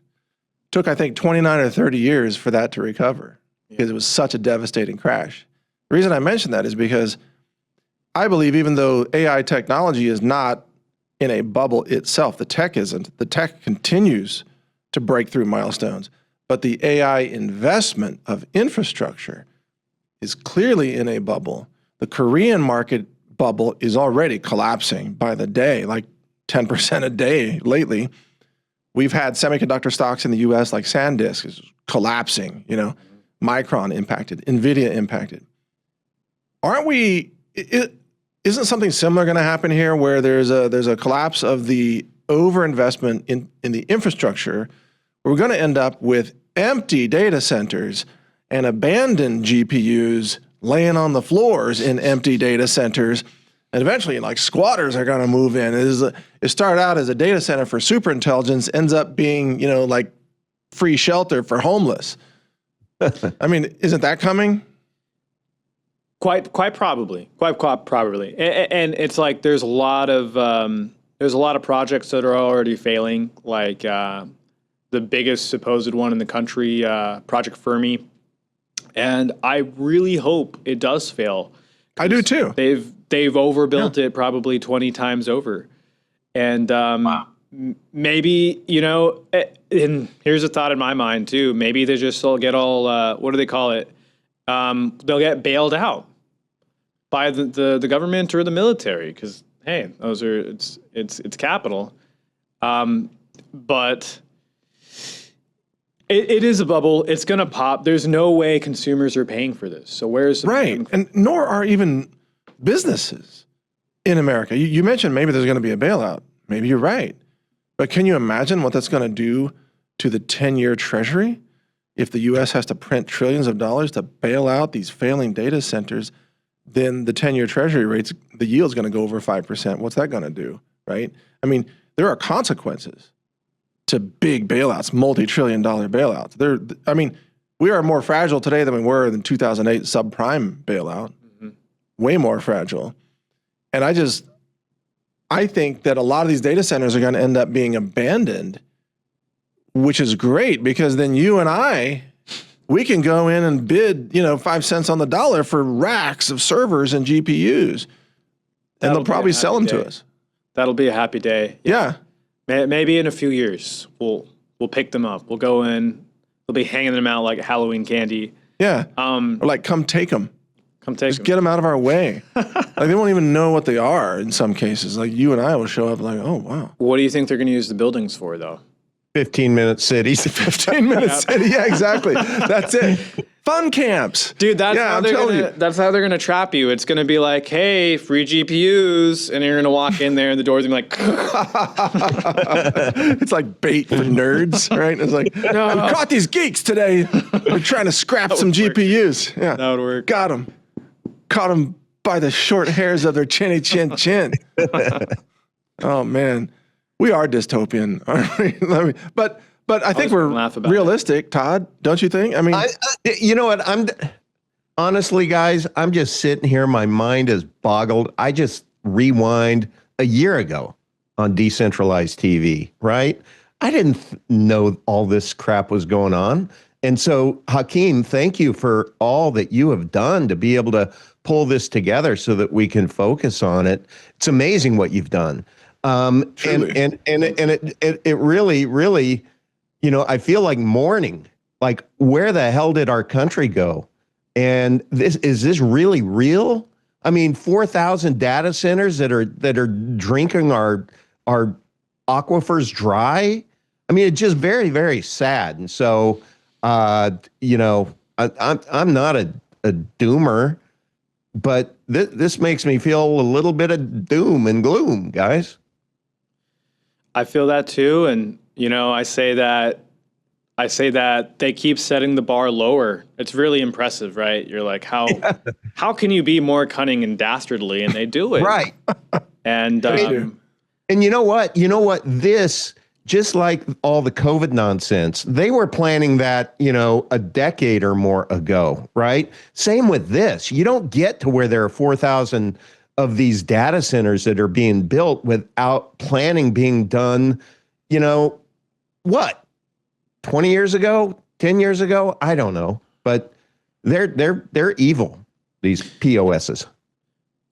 Took, I think, 29 or 30 years for that to recover because it was such a devastating crash. The reason I mention that is because I believe even though AI technology is not in a bubble itself, the tech isn't. The tech continues to break through milestones. But the AI investment of infrastructure is clearly in a bubble. The Korean market bubble is already collapsing by the day, like 10% a day lately. We've had semiconductor stocks in the US like SanDisk is collapsing, Micron impacted, NVIDIA impacted. Isn't something similar going to happen here where there's a collapse of the overinvestment in the infrastructure? We're going to end up with empty data centers and abandoned GPUs laying on the floors in empty data centers. And eventually, like squatters are going to move in. It started out as a data center for superintelligence, ends up being, like free shelter for homeless. I mean, isn't that coming? Quite probably. And it's like there's a lot of projects that are already failing, like the biggest supposed one in the country, Project Fermi. And I really hope it does fail. I do too. They've overbuilt it probably 20 times over. And maybe, and here's a thought in my mind too, maybe they just will get all, what do they call it? They'll get bailed out by the government or the military because, hey, it's capital. But it is a bubble. It's going to pop. There's no way consumers are paying for this. So where's right? And nor are even businesses in America. You mentioned maybe there's going to be a bailout. Maybe you're right. But can you imagine what that's going to do to the 10-year treasury if the U.S. has to print trillions of dollars to bail out these failing data centers? Then the 10-year treasury rates, the yield's going to go over 5%. What's that going to do, right? I mean, there are consequences to big bailouts, multi-trillion-dollar bailouts. We are more fragile today than we were in the 2008 subprime bailout. Mm-hmm. Way more fragile. And I think that a lot of these data centers are going to end up being abandoned, which is great because then you and I, we can go in and bid, 5 cents on the dollar for racks of servers and GPUs. And they'll probably sell them to us. That'll be a happy day. Yeah. Maybe in a few years, we'll pick them up. We'll go in. We'll be hanging them out like Halloween candy. Yeah. Or like, come take them. Just get them out of our way. Like they won't even know what they are in some cases. Like you and I will show up like, oh, wow. What do you think they're going to use the buildings for, though? 15-minute cities. 15-minute city. Yeah, exactly. That's it. Fun camps. Dude, that's how they're gonna trap you. It's gonna be like, hey, free GPUs, and you're gonna walk in there and the doors gonna be like it's like bait for nerds, right? It's like, no. We caught these geeks today. We're trying to scrap some GPUs. Yeah. That would work. Got them. Caught them by the short hairs of their chinny chin. Oh man. We are dystopian, aren't we? But I think we're realistic, Todd. Don't you think? I mean, you know what? Honestly, guys, I'm just sitting here. My mind is boggled. I just rewind a year ago on Decentralized TV, right? I didn't know all this crap was going on. And so, Hakeem, thank you for all that you have done to be able to pull this together so that we can focus on it. It's amazing what you've done. And it really, I feel like mourning, like where the hell did our country go? And is this really real? I mean, 4,000 data centers that are drinking our aquifers dry. I mean, it's just very, very sad. And so, I'm not a doomer, but this makes me feel a little bit of doom and gloom, guys. I feel that too. And, I say that I say that they keep setting the bar lower. It's really impressive, right? You're like, how can you be more cunning and dastardly? And they do it. Right. And And you know what? This, just like all the COVID nonsense, they were planning that, a decade or more ago, right? Same with this. You don't get to where there are 4,000 of these data centers that are being built without planning being done, what? 20 years ago, 10 years ago, I don't know, but they're evil, these POSs.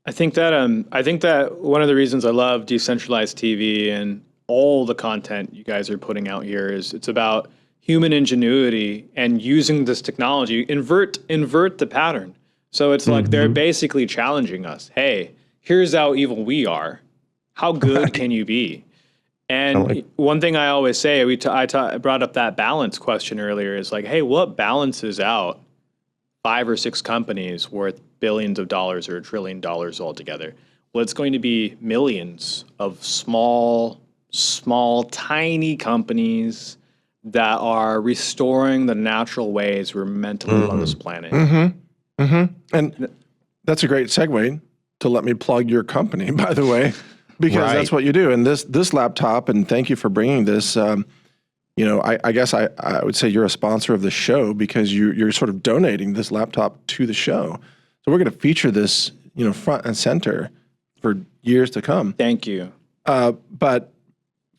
I think that one of the reasons I love decentralized TV and all the content you guys are putting out here is it's about human ingenuity and using this technology, invert the pattern. So it's like they're basically challenging us. Hey, here's how evil we are. How good can you be? And one thing I always say, I brought up that balance question earlier, is like, hey, what balances out 5 or 6 companies worth billions of dollars or $1 trillion altogether? Well, it's going to be millions of small, tiny companies that are restoring the natural ways we're meant to live on this planet. And that's a great segue to let me plug your company, by the way. Because that's what you do. And this laptop, and thank you for bringing this, I guess I would say you're a sponsor of the show because you're sort of donating this laptop to the show. So we're going to feature this, front and center for years to come. Thank you. But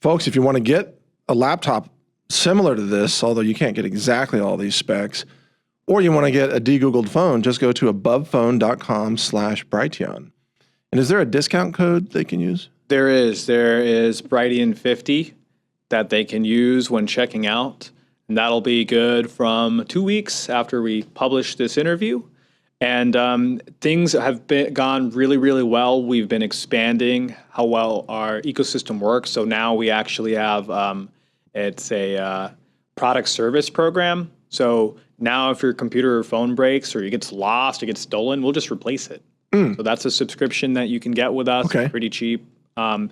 folks, if you want to get a laptop similar to this, although you can't get exactly all these specs, or you want to get a de-Googled phone, just go to abovephone.com/Brighteon. And is there a discount code they can use? There is Brighteon 50 that they can use when checking out. And that'll be good from 2 weeks after we publish this interview. And things have gone really, really well. We've been expanding how well our ecosystem works. So now we actually have, it's a product service program. So now if your computer or phone breaks or it gets lost or gets stolen, we'll just replace it. So that's a subscription that you can get with us. Okay. Pretty cheap. And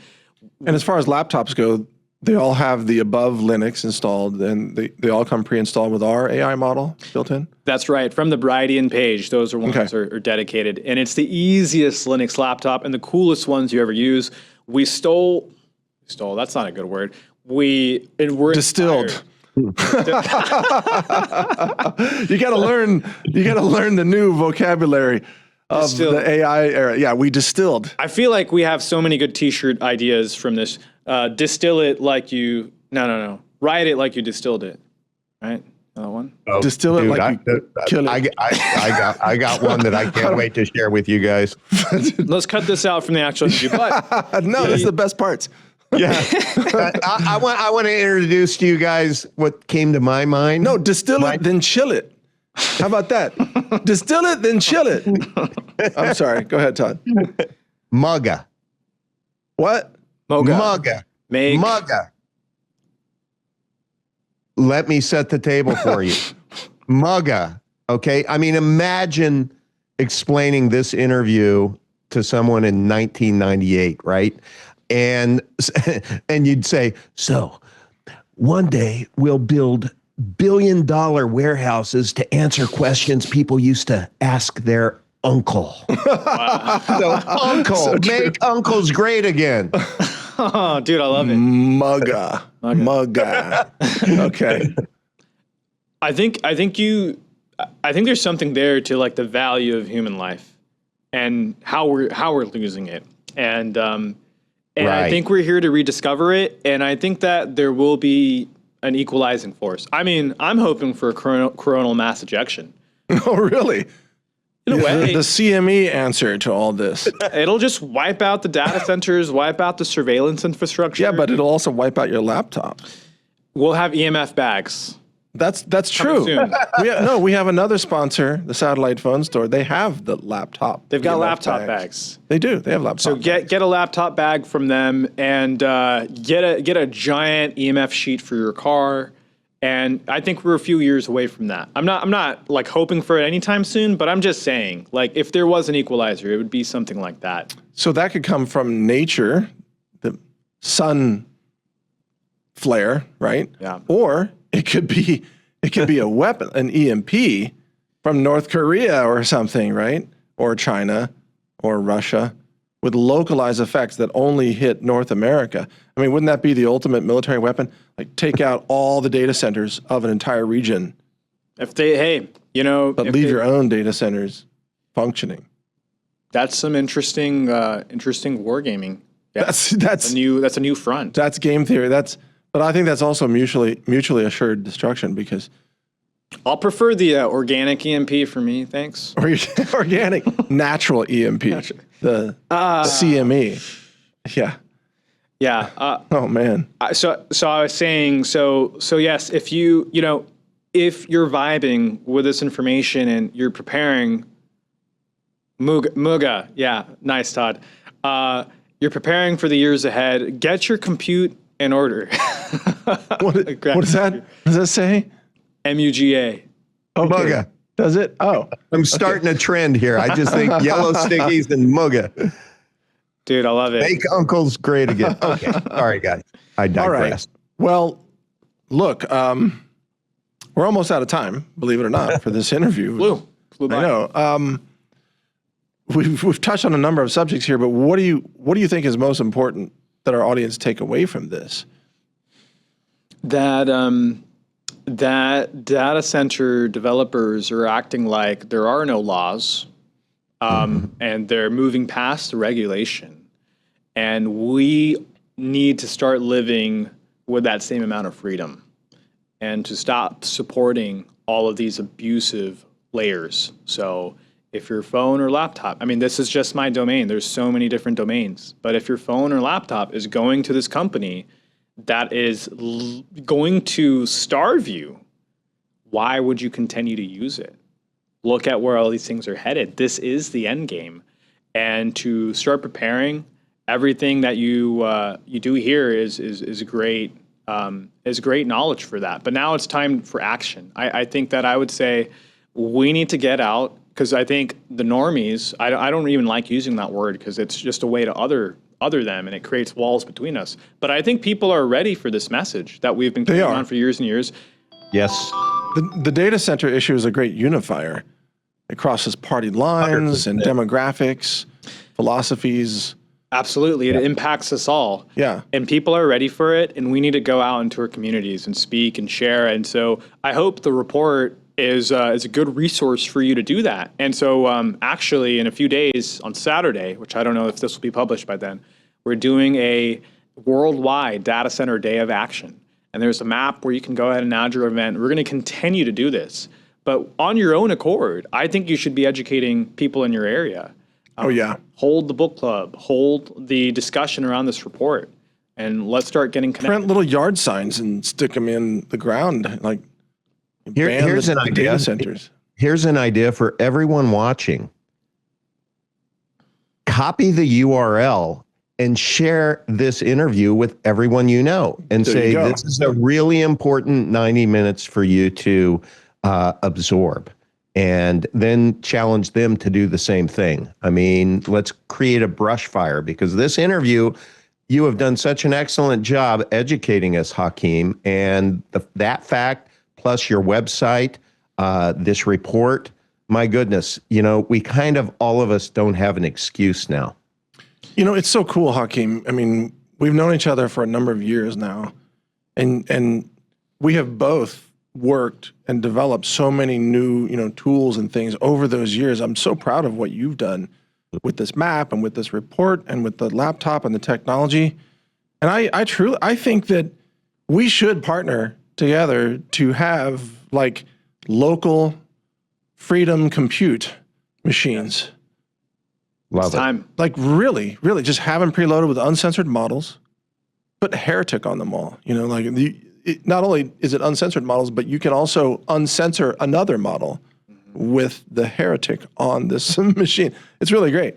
as far as laptops go, they all have the above Linux installed, and they all come pre-installed with our AI model built in? That's right. From the Brighteon page, those are ones that are dedicated. And it's the easiest Linux laptop and the coolest ones you ever use. We stole, that's not a good word. We're distilled. You got to learn the new vocabulary of the AI era. Yeah, we distilled. I feel like we have so many good t-shirt ideas from this. Distill it like you, no. Write it like you distilled it. Right? Another one? Oh, Distill it like you kill it. I got one that I can't wait to share with you guys. Let's cut this out from the actual interview. But no, that's the best parts. Yeah. I want to introduce to you guys what came to my mind. No, distill it, then chill it. How about that? Distill it, then chill it. I'm sorry. Go ahead, Todd. Mugga. What? Mugga. Mugga. Let me set the table for you. Mugga. Okay. I mean, imagine explaining this interview to someone in 1998, right? And you'd say, so one day we'll build billion-dollar warehouses to answer questions people used to ask their uncle. Wow. So uncle, so make uncles great again. Oh, dude, I love it. Mugga. Okay. I think there's something there to like the value of human life and how we're losing it. And I think we're here to rediscover it. And I think that there will be an equalizing force. I mean, I'm hoping for a coronal mass ejection. Oh, really? In a way. The CME answer to all this. It'll just wipe out the data centers, wipe out the surveillance infrastructure. Yeah, but it'll also wipe out your laptop. We'll have EMF bags. That's true. We have another sponsor, the Satellite Phone Store. They have the laptop. They've got EMF laptop bags. They do. They have laptop. So get a laptop bag from them and get a giant EMF sheet for your car. And I think we're a few years away from that. I'm not like hoping for it anytime soon, but I'm just saying, like, if there was an equalizer, it would be something like that. So that could come from nature, the sun flare, right? Yeah. Or it could be a weapon, an EMP from North Korea or something, right? Or China or Russia with localized effects that only hit North America. I mean, wouldn't that be the ultimate military weapon? Like take out all the data centers of an entire region, If they, hey, you know, but if leave they- your own data centers functioning. That's some interesting wargaming. Yeah. That's That's a new front. that's game theory. But I think that's also mutually assured destruction because I'll prefer the organic EMP for me, thanks. organic, natural EMP, the CME. Yeah. Yeah. Oh man. So I was saying, so yes, if if you're vibing with this information and you're preparing, Muga, yeah, nice, Todd. You're preparing for the years ahead. Get your compute in order. What is that? What does that say? MUGA. Okay. Muga. Does it? Oh, I'm starting a trend here. I just think yellow stickies and Muga. Dude, I love it. Make uncles great again. Okay. Sorry, guys. I digress. all right. Well, look, we're almost out of time, believe it or not, for this interview. Flew by. I know. We've touched on a number of subjects here, but what do you think is most important that our audience take away from this? That data center developers are acting like there are no laws, and they're moving past the regulation, and we need to start living with that same amount of freedom, and to stop supporting all of these abusive layers. So if your phone or laptop, I mean, this is just my domain. There's so many different domains, but if your phone or laptop is going to this company that is going to starve you, why would you continue to use it? Look at where all these things are headed. This is the end game. And to start preparing, everything that you do here is great knowledge for that. But now it's time for action. I think that I would say we need to get out, because I think the normies, I don't even like using that word because it's just a way to other them, and it creates walls between us. But I think people are ready for this message that we've been carrying on for years and years. Yes. The data center issue is a great unifier. It crosses party lines 100%. And demographics, philosophies. Absolutely. It impacts us all. Yeah. And people are ready for it, and we need to go out into our communities and speak and share. And so I hope the report is a good resource for you to do that. And so actually in a few days on Saturday, which I don't know if this will be published by then, we're doing a worldwide data center day of action. And there's a map where you can go ahead and add your event. We're going to continue to do this. But on your own accord, I think you should be educating people in your area. Oh, yeah. Hold the book club, hold the discussion around this report, and let's start getting connected. Print little yard signs and stick them in the ground, like Here's an idea. Data centers. Here's an idea for everyone watching. Copy the URL and share this interview with everyone you know, and say, this is a really important 90 minutes for you to absorb, and then challenge them to do the same thing. I mean, let's create a brush fire, because this interview, you have done such an excellent job educating us, Hakeem, and that fact, plus your website, this report, my goodness, we kind of, all of us don't have an excuse now. It's so cool, Hakeem. I mean, we've known each other for a number of years now, and we have both worked and developed so many new, tools and things over those years. I'm so proud of what you've done with this map and with this report and with the laptop and the technology. And I think that we should partner together to have like local freedom compute machines. Love Time. Like really just have them preloaded with uncensored models, put heretic on them all. Not only is it uncensored models, but you can also uncensor another model with the heretic on this machine. It's really great.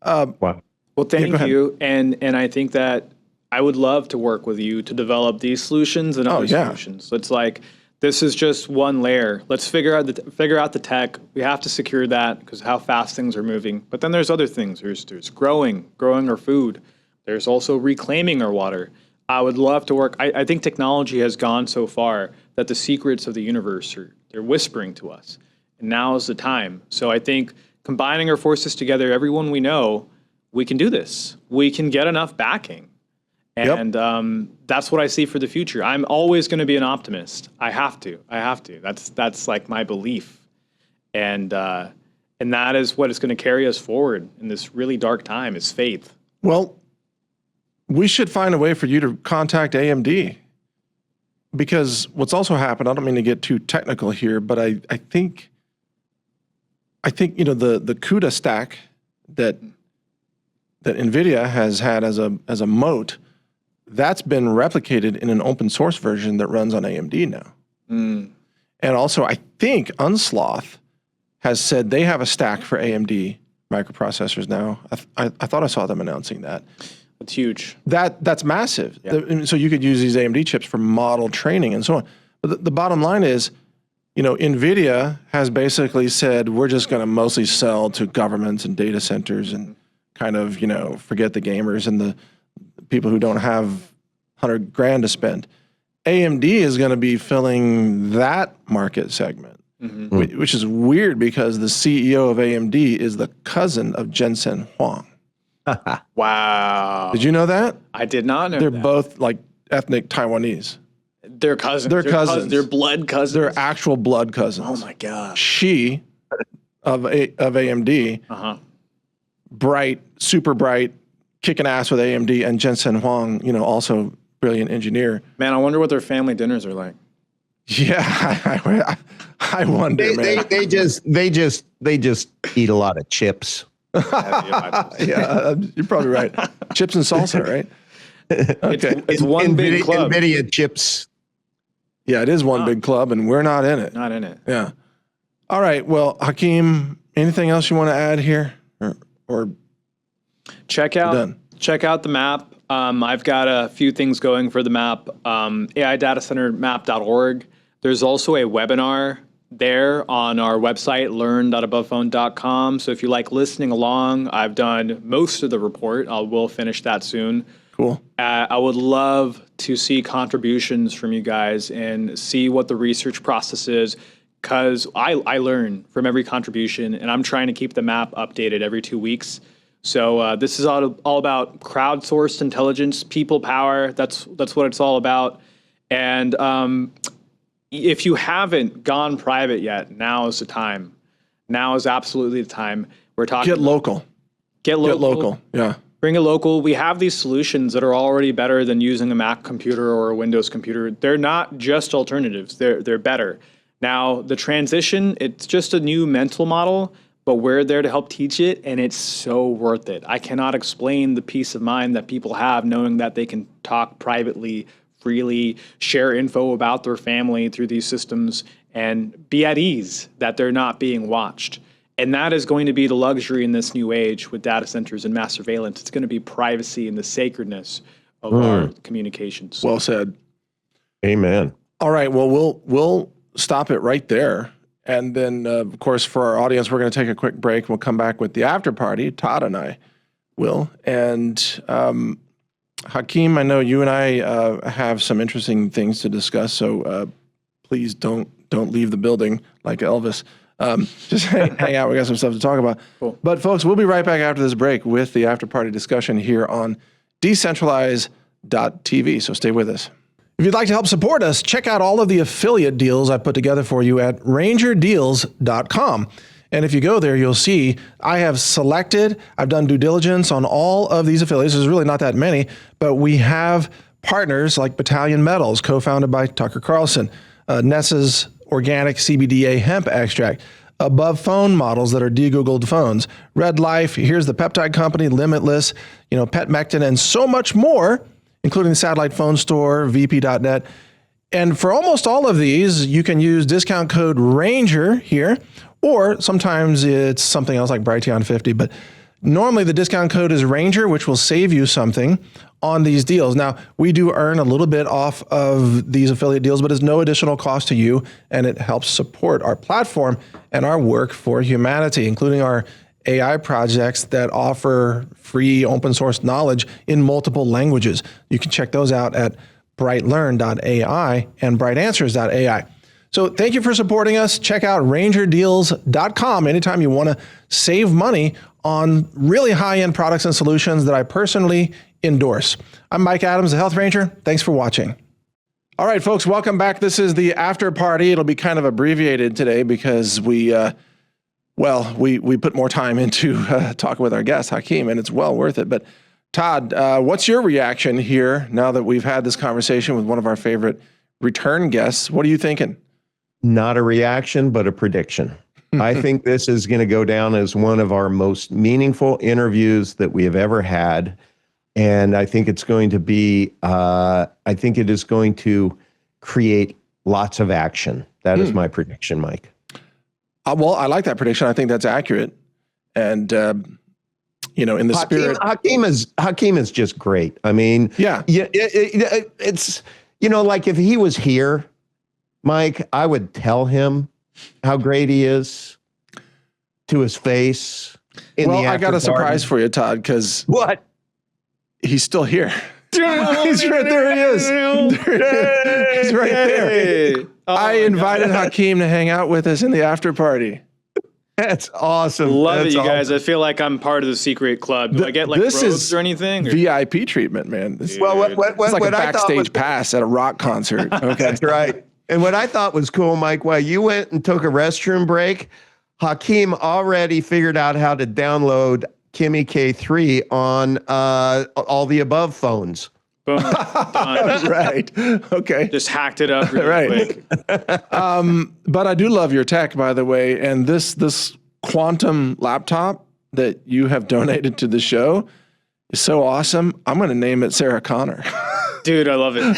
Wow. Well, thank you. And I think that I would love to work with you to develop these solutions and other solutions. It's like, this is just one layer. Let's figure out the tech. We have to secure that because how fast things are moving. But then there's other things. There's growing our food. There's also reclaiming our water. I would love to work. I think technology has gone so far that the secrets of the universe they're whispering to us. And now is the time. So I think combining our forces together, everyone we know, we can do this. We can get enough backing. And that's what I see for the future. I'm always going to be an optimist. I have to. That's like my belief. And that is what is going to carry us forward in this really dark time, is faith. Well, we should find a way for you to contact AMD, because what's also happened, I don't mean to get too technical here, but I think the CUDA stack that NVIDIA has had as a moat, that's been replicated in an open source version that runs on AMD now. And also, I think Unsloth has said they have a stack for AMD microprocessors now. I thought I saw them announcing that. It's huge. That's massive. So you could use these AMD chips for model training and so on. But the bottom line is, NVIDIA has basically said, we're just going to mostly sell to governments and data centers and kind of, forget the gamers and the people who don't have $100,000 to spend. AMD is going to be filling that market segment, which is weird because the CEO of AMD is the cousin of Jensen Huang. Wow. Did you know that? I did not know They're that. both like ethnic Taiwanese. They're cousins. They're cousins. They're blood cousins. They're actual blood cousins. Oh my gosh. She of AMD, bright, super bright, kicking ass with AMD, and Jensen Huang, also brilliant engineer. Man, I wonder what their family dinners are like. Yeah, I wonder, man. They just eat a lot of chips. Yeah, you're probably right. Chips and salsa, right? Okay. It's one big club. NVIDIA chips. Yeah, it is one big club, and we're not in it. Not in it. Yeah. All right. Well, Hakeem, anything else you want to add here, or check out the map. I've got a few things going for the map. AIDataCenterMap.org. There's also a webinar there on our website, learn.abovephone.com. So if you like listening along, I've done most of the report. We'll finish that soon. Cool. I would love to see contributions from you guys and see what the research process is, because I learn from every contribution, and I'm trying to keep the map updated every 2 weeks. So this is all about crowdsourced intelligence, people power. That's what it's all about. And if you haven't gone private yet, now is the time. Now is absolutely the time. We're talking. Get local. Get local. Yeah. Bring it local. We have these solutions that are already better than using a Mac computer or a Windows computer. They're not just alternatives. They're better. Now, the transition, it's just a new mental model, but we're there to help teach it, and it's so worth it. I cannot explain the peace of mind that people have knowing that they can talk privately, freely, share info about their family through these systems, and be at ease that they're not being watched. And that is going to be the luxury in this new age with data centers and mass surveillance. It's going to be privacy and the sacredness of our communications. Well said. Amen. All right. Well, we'll stop it right there. And then, of course, for our audience, we're going to take a quick break. We'll come back with the after party. Todd and I will. And Hakeem, I know you and I have some interesting things to discuss. So please don't leave the building like Elvis. Just hang out. We got some stuff to talk about. Cool. But folks, we'll be right back after this break with the after party discussion here on Decentralize.tv. So stay with us. If you'd like to help support us, check out all of the affiliate deals I put together for you at rangerdeals.com. And if you go there, you'll see I have I've done due diligence on all of these affiliates. There's really not that many, but we have partners like Battalion Metals, co-founded by Tucker Carlson, Nessa's organic CBDA hemp extract, above phone models that are de-Googled phones, Red Life, here's the peptide company, Limitless, Petmectin, and so much more, including the satellite phone store, VP.net. And for almost all of these, you can use discount code RANGER here, or sometimes it's something else like Brighteon50, but normally the discount code is RANGER, which will save you something on these deals. Now, we do earn a little bit off of these affiliate deals, but it's no additional cost to you, and it helps support our platform and our work for humanity, including our AI projects that offer free open source knowledge in multiple languages. You can check those out at brightlearn.ai, and brightanswers.ai. So thank you for supporting us. Check out rangerdeals.com anytime you want to save money on really high-end products and solutions that I personally endorse. I'm Mike Adams, the Health Ranger. Thanks for watching. All right, folks, welcome back. This is the after party. It'll be kind of abbreviated today because we put more time into talking with our guest, Hakeem, and it's well worth it. But Todd, what's your reaction here now that we've had this conversation with one of our favorite return guests? What are you thinking? Not a reaction, but a prediction. I think this is going to go down as one of our most meaningful interviews that we have ever had. And I think it's going to be, I think it is going to create lots of action. That is my prediction, Mike. Well, I like that prediction. I think that's accurate. And, in the spirit. Hakeem is just great. I mean, it's, like if he was here, Mike, I would tell him how great he is to his face. I got a surprise for you, Todd, because what? He's still here. He's right there. He is. He's right there. I invited Hakeem to hang out with us in the after party. That's awesome. Love That's it, you guys. awesome. I feel like I'm part of the secret club. Do I get like robes or anything? Or? VIP treatment, man. It's what like a I thought backstage pass at a rock concert. Okay, that's right. And what I thought was cool, Mike, while you went and took a restroom break, Hakeem already figured out how to download Kimmy K3 on all the above phones. Boom. Done. Right. Okay. Just hacked it up really quick. But I do love your tech, by the way. And this quantum laptop that you have donated to the show is so awesome. I'm going to name it Sarah Connor. Dude, I love it.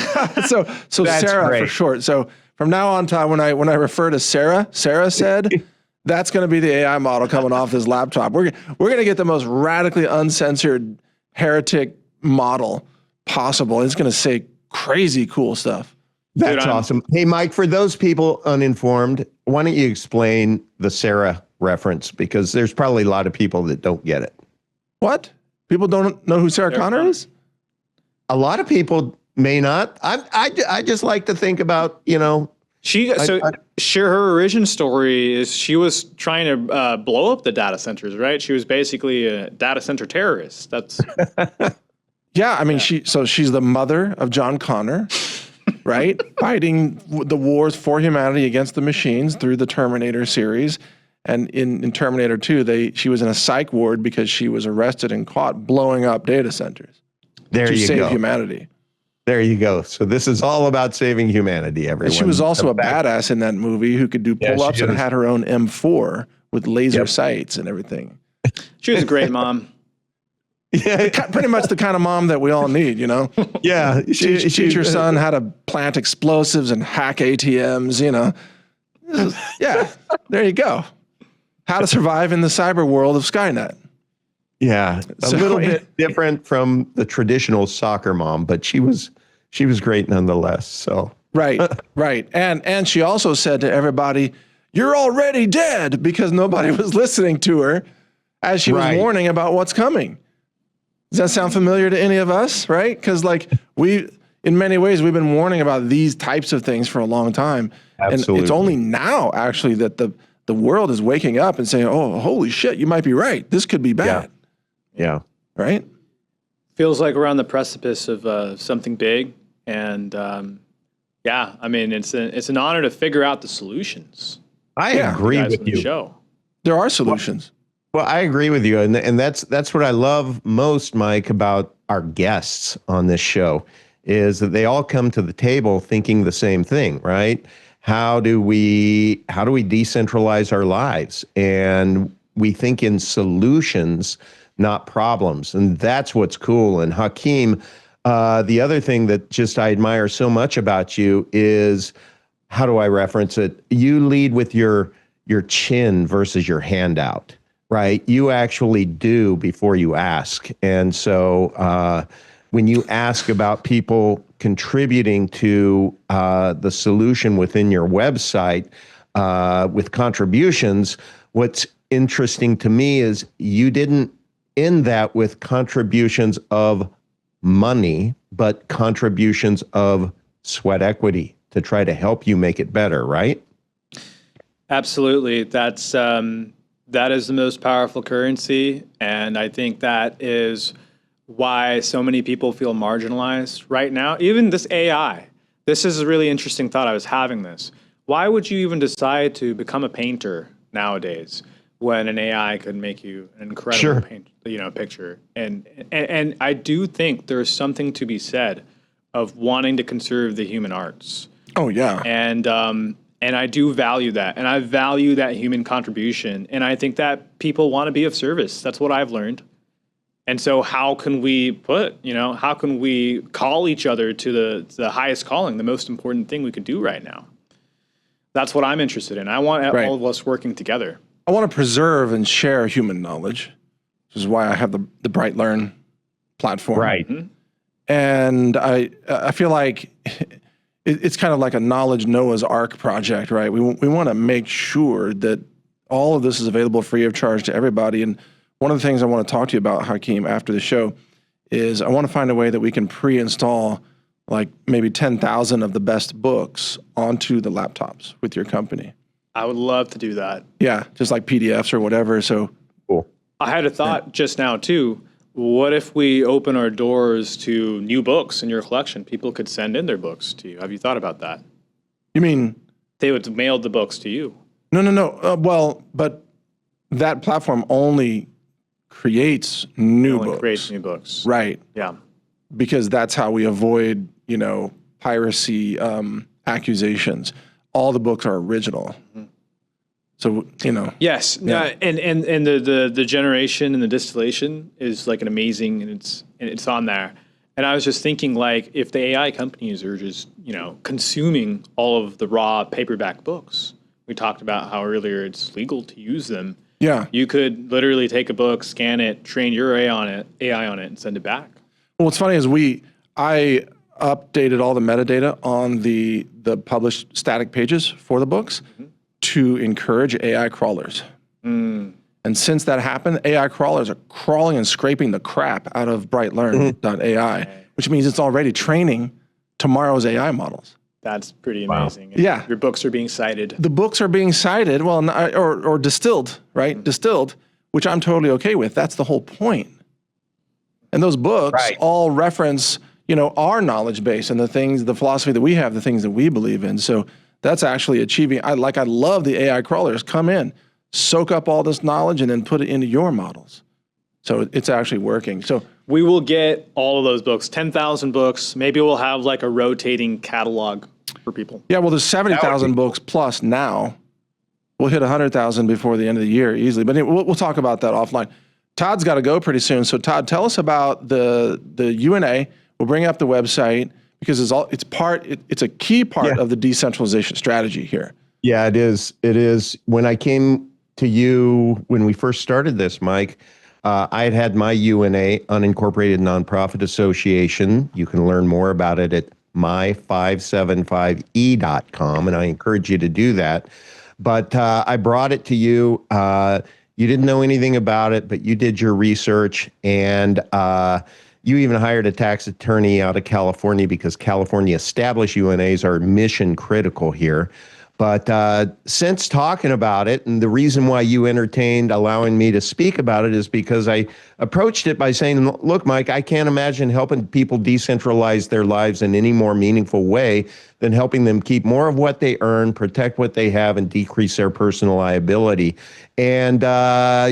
so That's Sarah great. for short. So from now on, Todd, when I refer to Sarah said, that's going to be the AI model coming off this laptop. We're going to get the most radically uncensored heretic model possible. It's going to say crazy cool stuff. That's awesome. Hey, Mike, for those people uninformed, why don't you explain the Sarah reference? Because there's probably a lot of people that don't get it. What? People don't know who Sarah Connor is? A lot of people may not. I just like to think about, her origin story is she was trying to blow up the data centers, right? She was basically a data center terrorist. That's yeah. I mean, she's the mother of John Connor, right? Fighting the wars for humanity against the machines through the Terminator series. And in Terminator 2, she was in a psych ward because she was arrested and caught blowing up data centers to save humanity. There you go. So this is all about saving humanity, everyone. And she was also a badass in that movie who could do pull-ups and had her own M4 with laser sights and everything. She was a great mom. Yeah, pretty much the kind of mom that we all need, Yeah. Teach your son how to plant explosives and hack ATMs, Yeah, there you go. How to survive in the cyber world of Skynet. Yeah, a little bit different from the traditional soccer mom, but she was great nonetheless. So right. And she also said to everybody, "You're already dead," because nobody was listening to her as she was warning about what's coming. Does that sound familiar to any of us? Right? Because in many ways, we've been warning about these types of things for a long time, Absolutely. And it's only now actually that the world is waking up and saying, "Oh, holy shit, you might be right. This could be bad." Yeah. Right? Feels like we're on the precipice of something big. And I mean, it's an honor to figure out the solutions. I agree with you. Show. There are solutions. Well, I agree with you. And that's what I love most, Mike, about our guests on this show is that they all come to the table thinking the same thing, right? How do we decentralize our lives? And we think in solutions, not problems. And that's what's cool. And Hakeem, the other thing that just I admire so much about you is, how do I reference it? You lead with your chin versus your handout, right? You actually do before you ask. And so when you ask about people contributing to the solution within your website with contributions, what's interesting to me is you didn't end that with contributions of money, but contributions of sweat equity to try to help you make it better, right? Absolutely. That is the most powerful currency. And I think that is why so many people feel marginalized right now. Even this AI, this is a really interesting thought. I was having this. Why would you even decide to become a painter nowadays when an AI could make you an incredible picture? And I do think there's something to be said of wanting to conserve the human arts. Oh yeah. And I do value that, and I value that human contribution, and I think that people want to be of service. That's what I've learned. And so how can we how can we call each other to the highest calling, the most important thing we could do right now? That's what I'm interested in. I want all of us working together. I want to preserve and share human knowledge, which is why I have the Bright Learn platform. Right. And I feel like it's kind of like a knowledge Noah's Ark project, right? We want to make sure that all of this is available free of charge to everybody. And one of the things I want to talk to you about, Hakeem, after the show is I want to find a way that we can pre-install like maybe 10,000 of the best books onto the laptops with your company. I would love to do that. Yeah, just like PDFs or whatever. So cool. I had a thought just now too. What if we open our doors to new books in your collection? People could send in their books to you. Have you thought about that? You mean? They would mail the books to you. No. Well, but that platform only creates new books. Creates new books. Right. Yeah. Because that's how we avoid, piracy accusations. All the books are original. Mm-hmm. So, Yes. Yeah. And the generation and the distillation is like an amazing, and it's on there. And I was just thinking, like, if the AI companies are just, consuming all of the raw paperback books, we talked about how earlier it's legal to use them. Yeah. You could literally take a book, scan it, train your AI on it, and send it back. Well, what's funny is I updated all the metadata on the published static pages for the books to encourage AI crawlers. And since that happened, AI crawlers are crawling and scraping the crap out of brightlearn.ai, which means it's already training tomorrow's AI models. That's pretty amazing. Yeah. Your books are being cited. The books are being cited, or distilled, right? Distilled, which I'm totally okay with. That's the whole point. And those books all reference, our knowledge base and the philosophy that we have, the things that we believe in. So that's actually achieving. I love the AI crawlers. Come in, soak up all this knowledge, and then put it into your models. So it's actually working. So we will get all of those books, 10,000 books. Maybe we'll have like a rotating catalog for people. Yeah, well, there's 70,000 books plus now. We'll hit 100,000 before the end of the year easily. But we'll talk about that offline. Todd's got to go pretty soon. So Todd, tell us about the UNA. We'll bring up the website because it's a key part of the decentralization strategy here. Yeah, it is. It is. When I came to you, when we first started this, Mike, I had my UNA, Unincorporated Nonprofit Association. You can learn more about it at my575e.com, and I encourage you to do that. But I brought it to you. You didn't know anything about it, but you did your research, and you even hired a tax attorney out of California because California established UNAs are mission critical here. But since talking about it, and the reason why you entertained allowing me to speak about it is because I approached it by saying, look, Mike, I can't imagine helping people decentralize their lives in any more meaningful way than helping them keep more of what they earn, protect what they have, and decrease their personal liability. And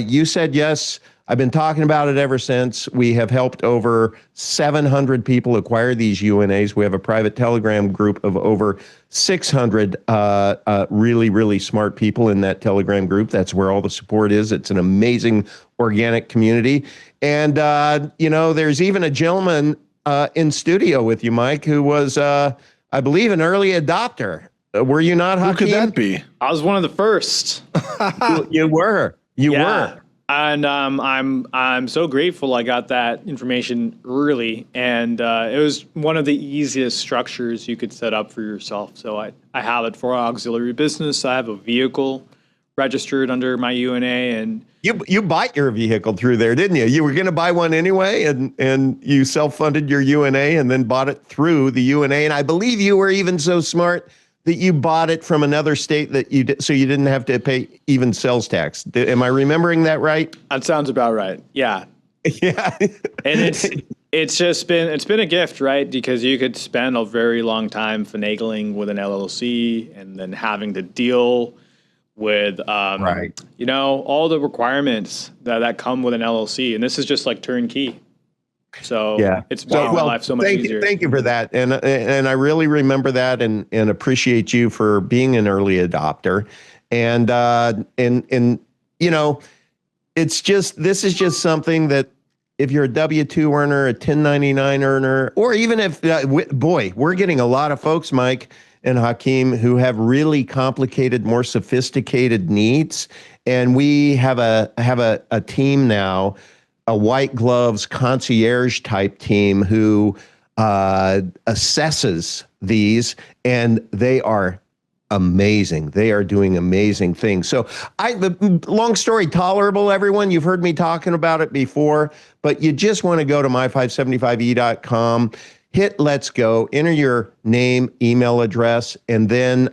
you said yes. I've been talking about it ever since. We have helped over 700 people acquire these UNAs. We have a private Telegram group of over 600 really, really smart people in that Telegram group. That's where all the support is. It's an amazing organic community. And, there's even a gentleman in studio with you, Mike, who was, I believe, an early adopter. Were you not, Hakeem? Who could that be? I was one of the first. You were. You were. And I'm so grateful I got that information early, and it was one of the easiest structures you could set up for yourself. So I have it for auxiliary business. I have a vehicle registered under my UNA, and You bought your vehicle through there, didn't you? You were going to buy one anyway, and you self-funded your UNA and then bought it through the UNA. And I believe you were even so smart that you bought it from another state that you did, so you didn't have to pay even sales tax. Am I remembering that right? that sounds about right. Yeah. Yeah. And it's been a gift, right? Because you could spend a very long time finagling with an LLC and then having to deal with Right. all the requirements that come with an LLC, and this is just like turnkey. So Yeah. it's made my life so much easier. Thank you for that. And I really remember that and appreciate you for being an early adopter. And this is just something that if you're a W-2 earner, a 1099 earner, or even if, we're getting a lot of folks, Mike and Hakeem, who have really complicated, more sophisticated needs. And we have a team now, a white gloves concierge type team who assesses these, and they are amazing. They are doing amazing things. So the long story tolerable, everyone. You've heard me talking about it before, but you just want to go to my575e.com, hit let's go, enter your name, email address, and then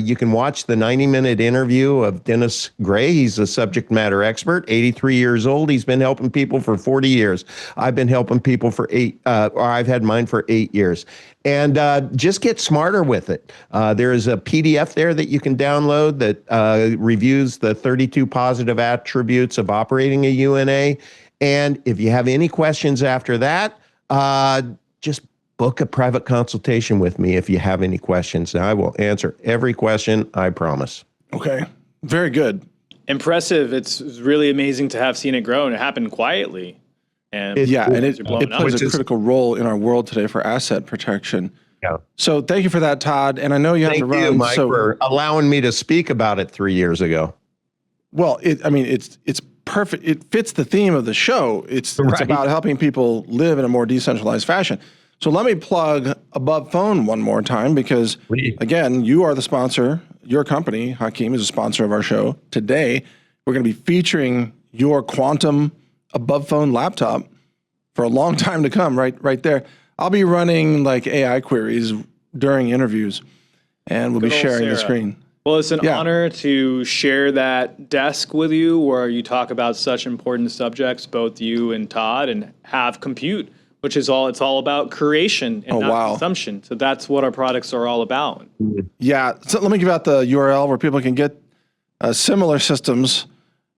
you can watch the 90-minute interview of Dennis Gray. He's a subject matter expert, 83 years old. He's been helping people for 40 years. I've been helping people for I've had mine for 8 years. And just get smarter with it. There is a PDF there that you can download that reviews the 32 positive attributes of operating a UNA. And if you have any questions after that, just book a private consultation with me if you have any questions. And I will answer every question, I promise. Okay. Very good. Impressive. It's really amazing to have seen it grow, and it happened quietly. And And it blowing up. plays a critical role in our world today for asset protection. Yeah. So thank you for that, Todd. And I know you have to Thank run. you, Mike, for allowing me to speak about it 3 years ago. Well, it's perfect. It fits the theme of the show. It's about helping people live in a more decentralized fashion. So let me plug Above Phone one more time because, again, you are the sponsor. Your company, Hakeem, is a sponsor of our show. Today, we're going to be featuring your quantum Above Phone laptop for a long time to come, right there. I'll be running like AI queries during interviews, and we'll be sharing the screen. Well, it's an honor to share that desk with you where you talk about such important subjects, both you and Todd, and have compute, which is it's all about creation and not consumption. So that's what our products are all about. Yeah. So let me give out the URL where people can get similar systems,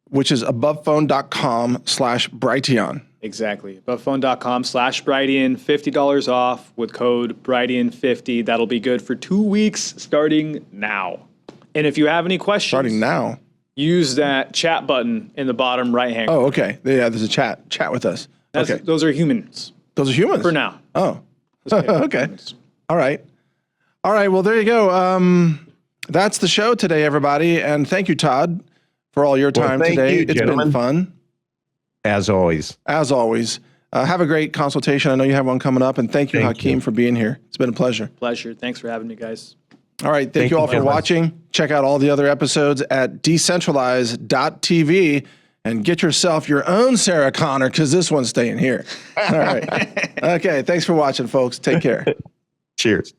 which is abovephone.com/Brighteon. Exactly. Abovephone.com/Brighteon, $50 off with code Brighteon50. That'll be good for 2 weeks starting now. And if you have any questions, Starting now. use that chat button in the bottom right-hand corner. Oh, okay. Yeah, there's a chat. Chat with us. Okay. Those are humans Those are humans? for now. Oh, okay. All right. Well, there you go. That's the show today, everybody. And thank you, Todd, for all your time today. It's been fun. As always. As always. Have a great consultation. I know you have one coming up. And thank you, Hakeem, for being here. It's been a pleasure. Pleasure. Thanks for having me, guys. All right. Thank you all for watching. Check out all the other episodes at decentralize.tv and get yourself your own Sarah Connor because this one's staying here. All right. Okay. Thanks for watching, folks. Take care. Cheers.